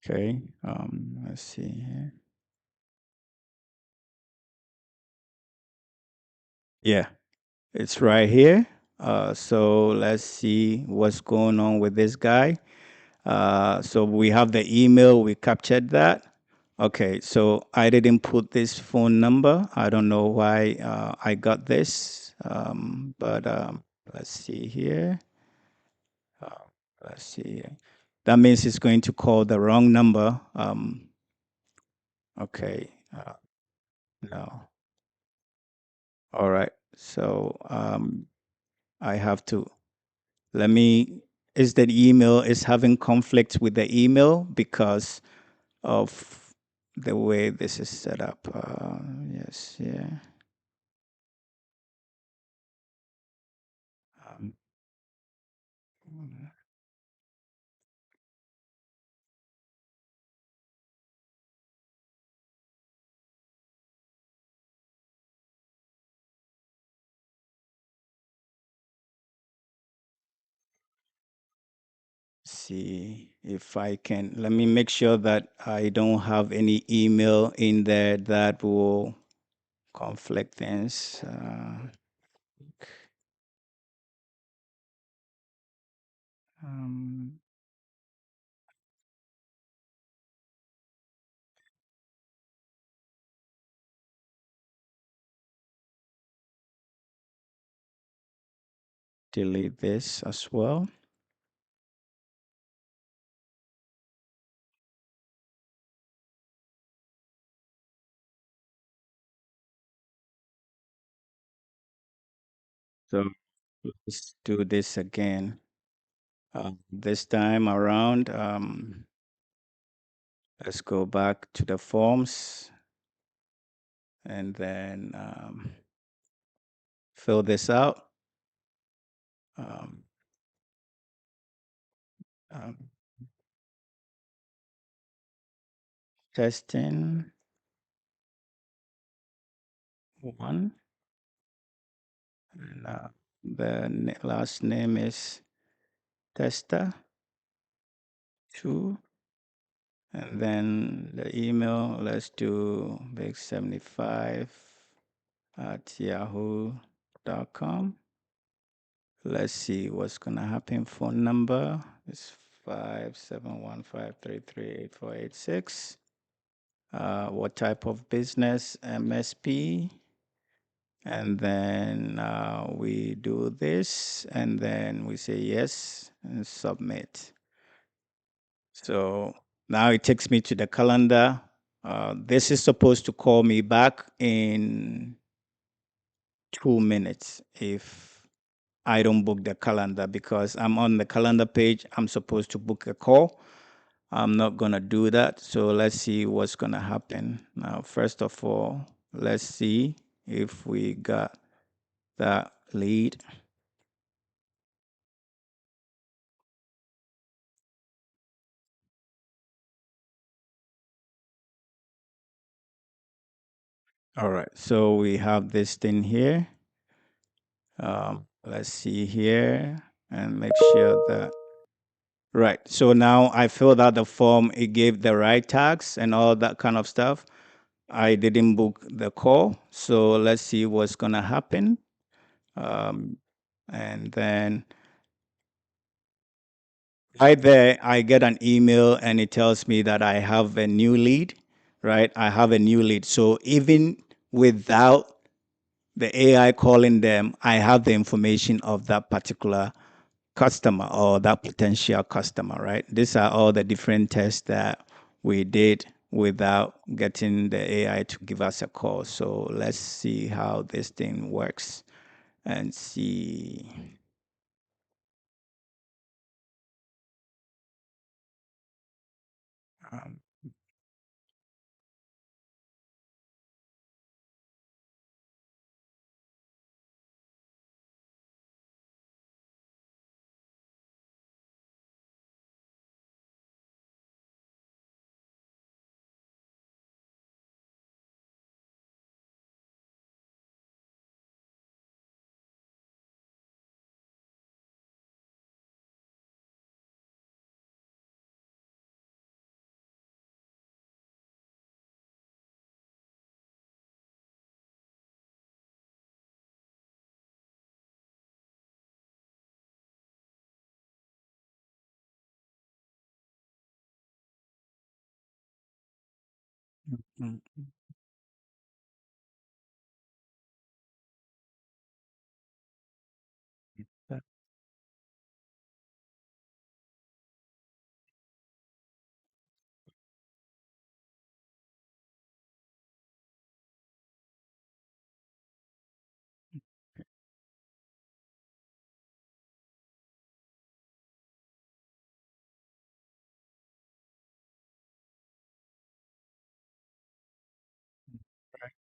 Okay. Let's see here. Yeah, it's right here. So let's see what's going on with this guy. So we have the email, we captured that. Okay, so I didn't put this phone number. I don't know why I got this, but let's see here. Uh, let's see. That means it's going to call the wrong number. Okay, no. All right. So I have to let me is that email is having conflict with the email because of the way this is set up. Yes, yeah. Um, see if I can. Let me make sure that I don't have any email in there that will conflict things. Um, delete this as well. So let's do this again. This time around, let's go back to the forms and then fill this out. Um, um, Testing one, and the last name is tester two, and then the email, let's do big75 at yahoo.com. Let's see what's gonna happen. Phone number is 57153384886. What type of business? MSP. And then we do this, and then we say yes and submit. So now it takes me to the calendar. This is supposed to call me back in 2 minutes if I don't book the calendar, because I'm on the calendar page. I'm supposed to book a call. I'm not going to do that. So let's see what's going to happen. Now, first of all, let's see if we got that lead. All right. So we have this thing here. Let's see here and make sure that. Right. So now I filled out the form. It gave the right tags and all that kind of stuff. I didn't book the call. So let's see what's going to happen. Um, and then right there, I get an email and it tells me that I have a new lead, right? I have a new lead. So even without the AI calling them, I have the information of that particular customer or that potential customer, right? These are all the different tests that we did without getting the AI to give us a call. So let's see how this thing works and see. Um, mm, that-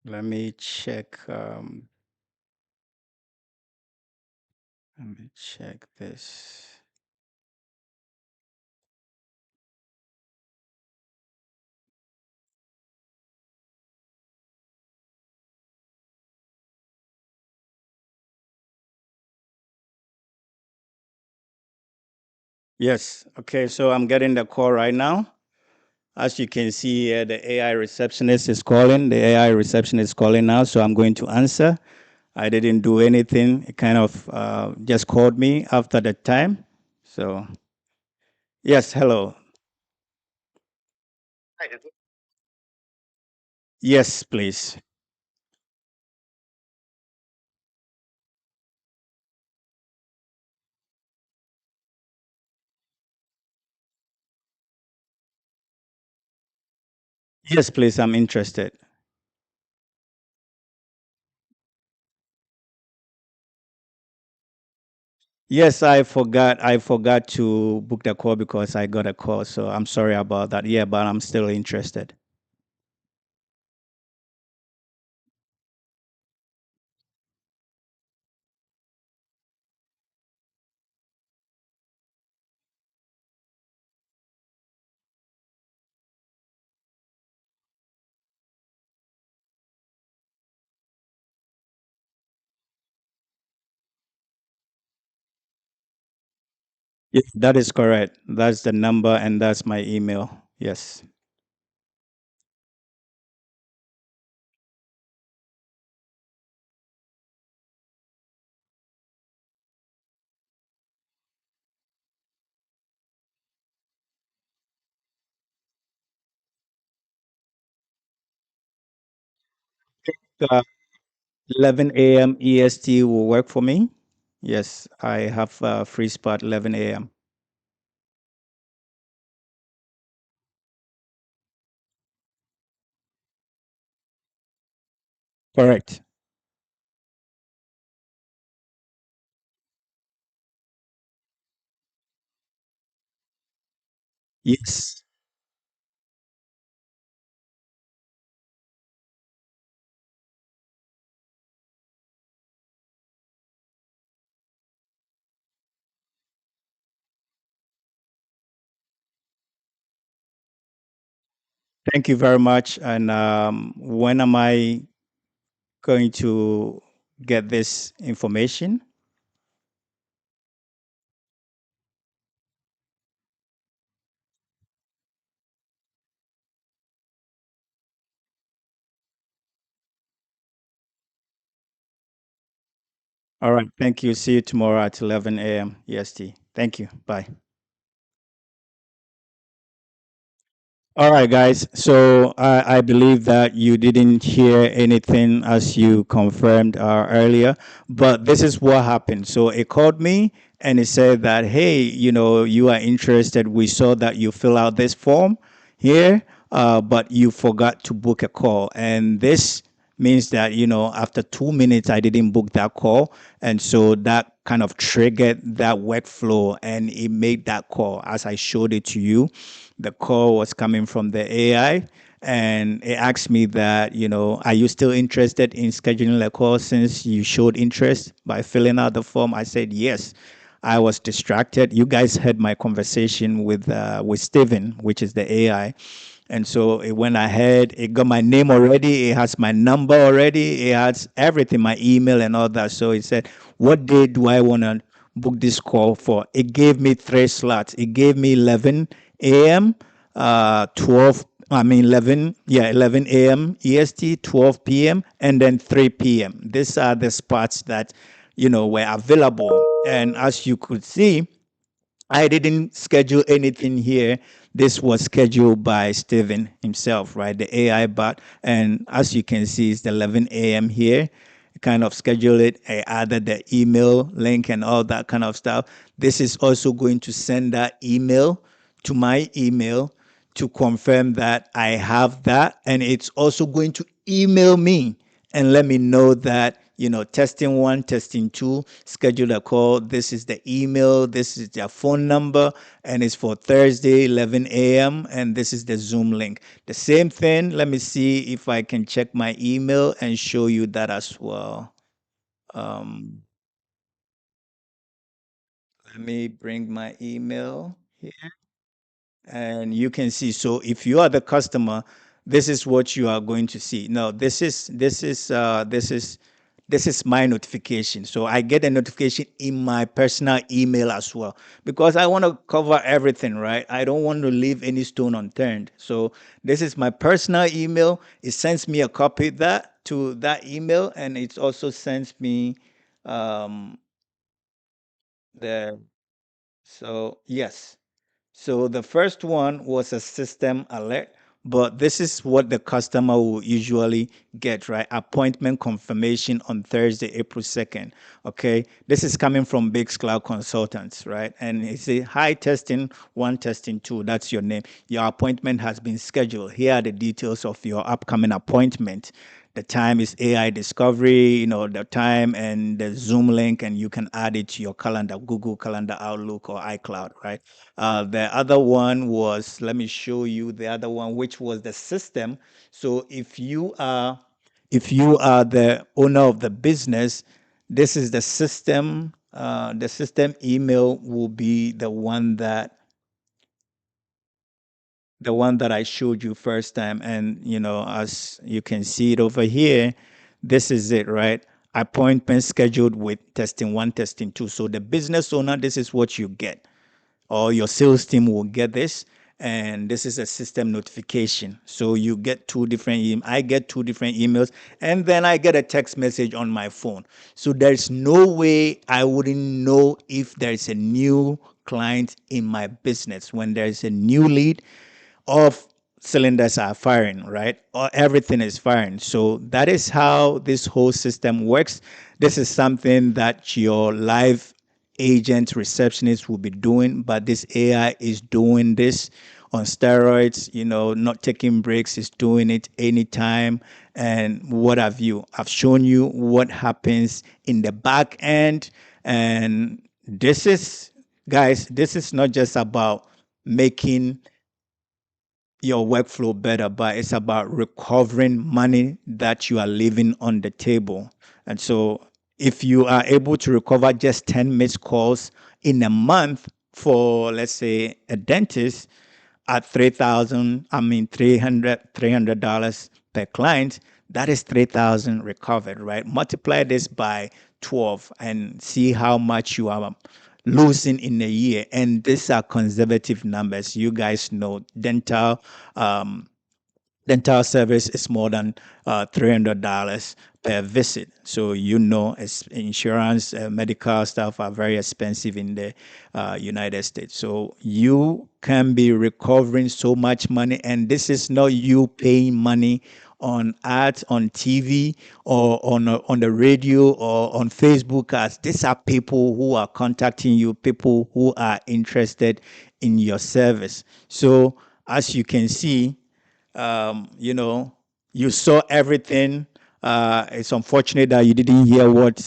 Let me check. Let me check this. Yes. Okay. So I'm getting the call right now. As you can see here, the AI receptionist is calling. The AI receptionist is calling now. So I'm going to answer. I didn't do anything. It kind of just called me after the time. So, yes, hello. Hi, is it- Yes, please. Yes, please. I'm interested. Yes, I forgot. I forgot to book the call because I got a call. So I'm sorry about that. Yeah, but I'm still interested. Yes, that is correct. That's the number and that's my email. Yes. Uh, 11 a.m. EST will work for me. Yes, I have a free spot 11 a.m. Correct. Yes. Thank you very much. And when am I going to get this information? All right. Thank you. See you tomorrow at 11 a.m. EST. Thank you. Bye. All right, guys. So I believe that you didn't hear anything as you confirmed earlier, but this is what happened. So it called me and it said that, hey, you are interested. We saw that you fill out this form here, but you forgot to book a call. And this means that, after 2 minutes, I didn't book that call. And so that kind of triggered that workflow and it made that call as I showed it to you. The call was coming from the AI and it asked me that, are you still interested in scheduling a call since you showed interest by filling out the form? I said yes. I was distracted. You guys heard my conversation with Steven, which is the AI. And so it went ahead, it got my name already, it has my number already, it has everything, my email and all that. So it said, what day do I want to book this call for? It gave me three slots. It gave me 11 a.m., 11 a.m. EST, 12 p.m., and then 3 p.m. These are the spots that, were available. And as you could see, I didn't schedule anything here. This was scheduled by Steven himself, right? The AI bot. And as you can see, it's 11 a.m. here. Kind of schedule it. I added the email link and all that kind of stuff. This is also going to send that email to my email to confirm that I have that. And it's also going to email me and let me know that, testing one, testing two, schedule a call. This is the email, this is their phone number, and it's for Thursday, 11 a.m. And this is the Zoom link. The same thing. Let me see if I can check my email and show you that as well. Um, Let me bring my email here. And you can see, so if you are the customer, this is what you are going to see. Now this is my notification. So I get a notification in my personal email as well because I want to cover everything, right? I don't want to leave any stone unturned. So this is my personal email. It sends me a copy that to that email, and it also sends me um the so yes. So the first one was a system alert, but this is what the customer will usually get, right? Appointment confirmation on Thursday, April 2nd. Okay. This is coming from Baykes Cloud Consultants, right? And it's a hi testing one, testing two. That's your name. Your appointment has been scheduled. Here are the details of your upcoming appointment. The time is AI discovery, the time and the Zoom link, and you can add it to your calendar, Google Calendar, Outlook, or iCloud, right? The other one was, let me show you the other one, which was the system. So if you are the owner of the business, this is the system. The system email will be the one that I showed you first time. And as you can see it over here, this is it, right? Appointment scheduled with testing one, testing two. So the business owner, this is what you get, or your sales team will get this. And this is a system notification. So you get I get two different emails, and then I get a text message on my phone. So there's no way I wouldn't know if there's a new client in my business. When there's a new lead, of cylinders are firing, right? Or everything is firing. So that is how this whole system works. This is something that your live agent receptionist will be doing, but this AI is doing this on steroids, not taking breaks, is doing it anytime. And what have you? I've shown you what happens in the back end. And this is, guys, this is not just about making your workflow better, but it's about recovering money that you are leaving on the table. And so, if you are able to recover just 10 missed calls in a month for, let's say, a dentist at 3,000, I mean, $300 per client, that is 3,000 recovered, right? Multiply this by 12 and see how much you are losing in a year. And these are conservative numbers. You guys know um, dental service is more than $300 per visit. So insurance, medical stuff are very expensive in the United States. So you can be recovering so much money, and this is not you paying money on ads on TV or on the radio or on Facebook ads. These are people who are contacting you, people who are interested in your service. So as you can see, you know, you saw everything. It's unfortunate that you didn't hear what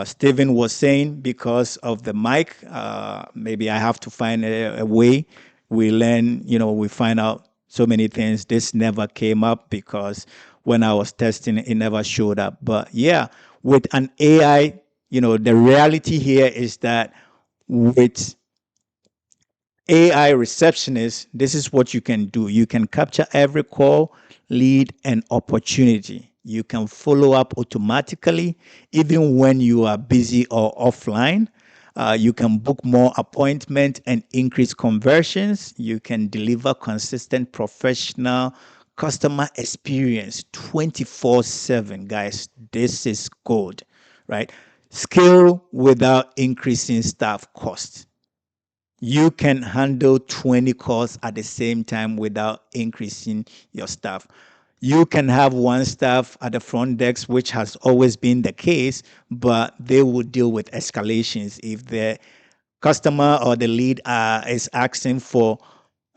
Stephen was saying because of the mic. Maybe I have to find a way. We learn, we find out so many things. This never came up because when I was testing, it never showed up. But yeah, with an AI, the reality here is that with AI receptionist, this is what you can do. You can capture every call, lead, and opportunity. You can follow up automatically, even when you are busy or offline. You can book more appointments and increase conversions. You can deliver consistent professional customer experience 24/7. Guys, this is gold, right? Scale without increasing staff costs. You can handle 20 calls at the same time without increasing your staff. You can have one staff at the front desk, which has always been the case, but they will deal with escalations. If the customer or the lead is asking for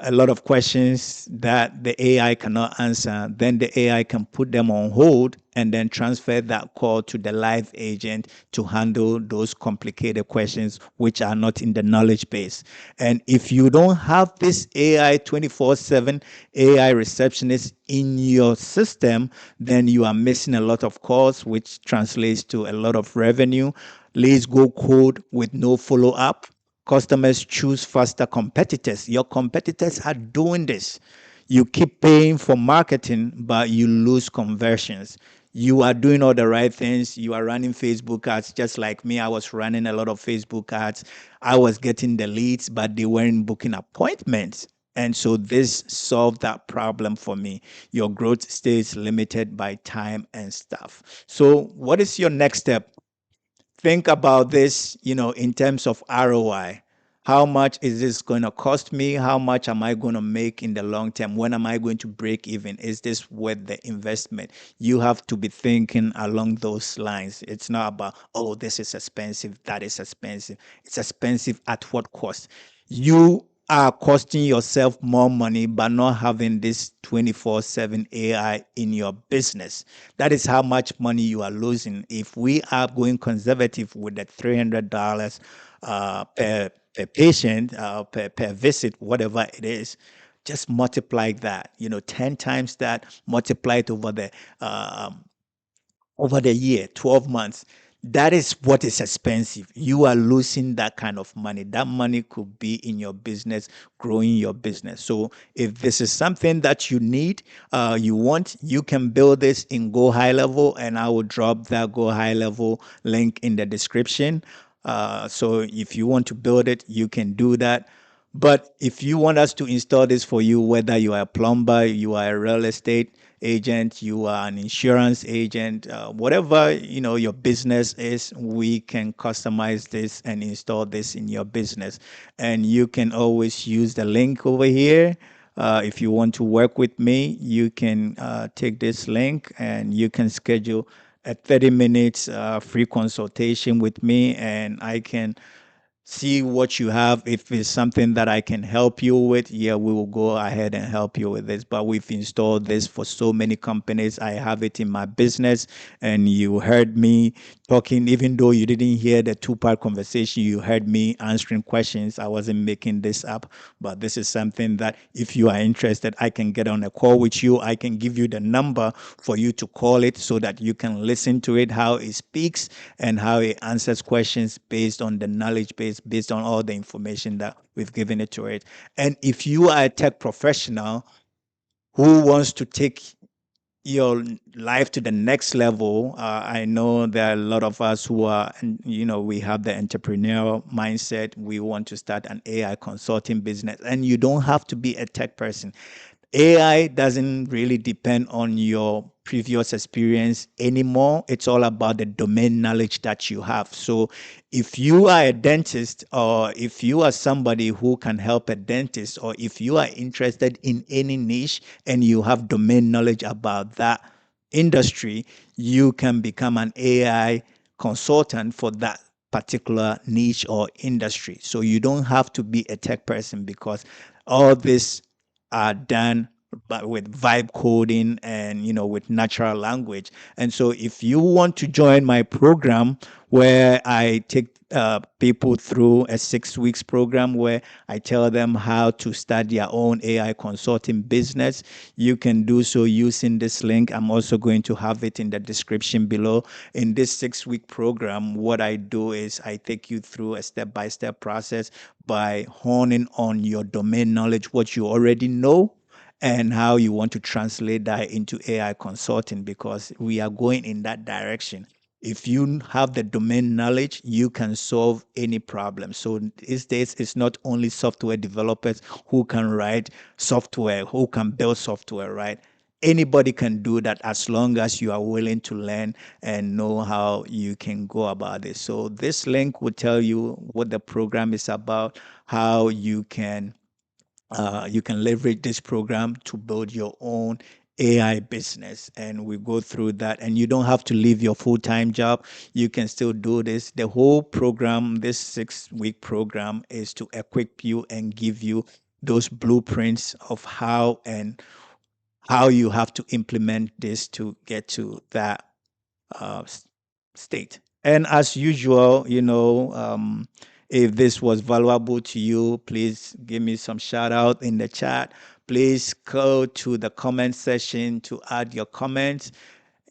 a lot of questions that the AI cannot answer, then the AI can put them on hold and then transfer that call to the live agent to handle those complicated questions which are not in the knowledge base. And if you don't have this AI 24/7 AI receptionist in your system, then you are missing a lot of calls, which translates to a lot of revenue. Leads go cold with no follow up. Customers choose faster competitors. Your competitors are doing this. You keep paying for marketing, but you lose conversions. You are doing all the right things. You are running Facebook ads just like me. I was running a lot of Facebook ads. I was getting the leads, but they weren't booking appointments. And so this solved that problem for me. Your growth stays limited by time and stuff. So, what is your next step? Think about this, in terms of ROI. How much is this going to cost me? How much am I going to make in the long term? When am I going to break even? Is this worth the investment? You have to be thinking along those lines. It's not about, oh, this is expensive, that is expensive. It's expensive at what cost? You are costing yourself more money by not having this 24/7 AI in your business. That is how much money you are losing. If we are going conservative with the $300 per patient, per visit, whatever it is, just multiply that, 10 times that, multiply it over the year, 12 months. That is what is expensive. You are losing that kind of money. That money could be in your business, growing your business. So if this is something that you need, you want, you can build this in Go High Level, and I will drop that Go High Level link in the description. So if you want to build it, you can do that. But if you want us to install this for you, whether you are a plumber, you are a real estate agent, you are an insurance agent, whatever your business is, we can customize this and install this in your business. And you can always use the link over here. If you want to work with me, you can take this link and you can schedule a 30 minutes free consultation with me, and I can see what you have. If it's something that I can help you with, yeah, we will go ahead and help you with this. But we've installed this for so many companies. I have it in my business, and you heard me talking, even though you didn't hear the two-part conversation, you heard me answering questions. I wasn't making this up, but this is something that if you are interested, I can get on a call with you. I can give you the number for you to call it so that you can listen to it, how it speaks and how it answers questions based on the knowledge base, based on all the information that we've given it to it. And if you are a tech professional who wants to take your life to the next level, I know there are a lot of us who are, we have the entrepreneurial mindset. We want to start an AI consulting business, and you don't have to be a tech person. AI doesn't really depend on your previous experience anymore. It's all about the domain knowledge that you have. So, if you are a dentist, or if you are somebody who can help a dentist, or if you are interested in any niche and you have domain knowledge about that industry, you can become an AI consultant for that particular niche or industry. So, you don't have to be a tech person, because all this are done but with vibe coding and with natural language. And so if you want to join my program, where I take people through a 6 weeks program where I tell them how to start their own AI consulting business, you can do so using this link. I'm also going to have it in the description below. In this 6 week program, what I do is I take you through a step-by-step process by honing on your domain knowledge, what you already know, and how you want to translate that into AI consulting, because we are going in that direction. If you have the domain knowledge, you can solve any problem. So these days, it's not only software developers who can write software, who can build software, right? Anybody can do that as long as you are willing to learn and know how you can go about it. So this link will tell you what the program is about, how you can leverage this program to build your own AI business. And we go through that. And you don't have to leave your full time job. You can still do this. The whole program, this 6 week program, is to equip you and give you those blueprints of how you have to implement this to get to that state. And as usual, if this was valuable to you, please give me some shout out in the chat. Please go to the comment section to add your comments.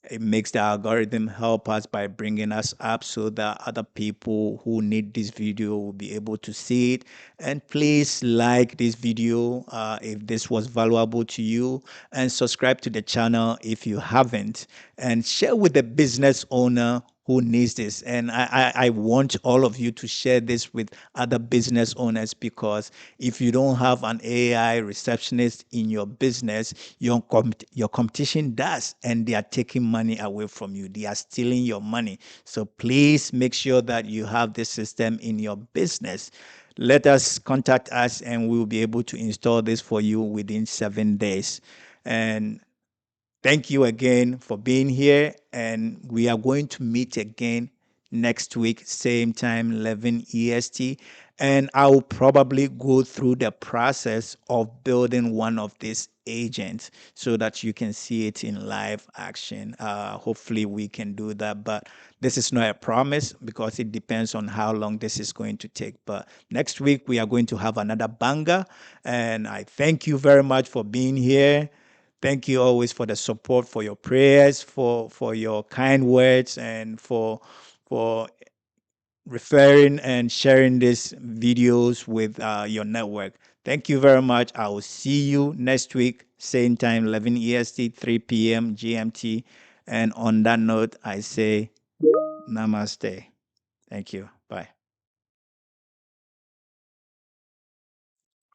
It makes the algorithm help us by bringing us up so that other people who need this video will be able to see it. And please like this video if this was valuable to you, and subscribe to the channel if you haven't, and share with the business owner who needs this. And I want all of you to share this with other business owners, because if you don't have an AI receptionist in your business, your competition does, and they are taking money away from you. They are stealing your money. So please make sure that you have this system in your business. Let us contact us, and we will be able to install this for you within 7 days. And thank you again for being here, and we are going to meet again next week, same time, 11 EST. And I'll probably go through the process of building one of these agents so that you can see it in live action. Hopefully, we can do that, but this is not a promise because it depends on how long this is going to take. But next week, we are going to have another banger. And I thank you very much for being here. Thank you always for the support, for your prayers, for your kind words, and for referring and sharing these videos with your network. Thank you very much. I will see you next week, same time, 11 EST, 3 p.m. GMT. And on that note, I say namaste. Thank you. Bye.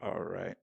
All right.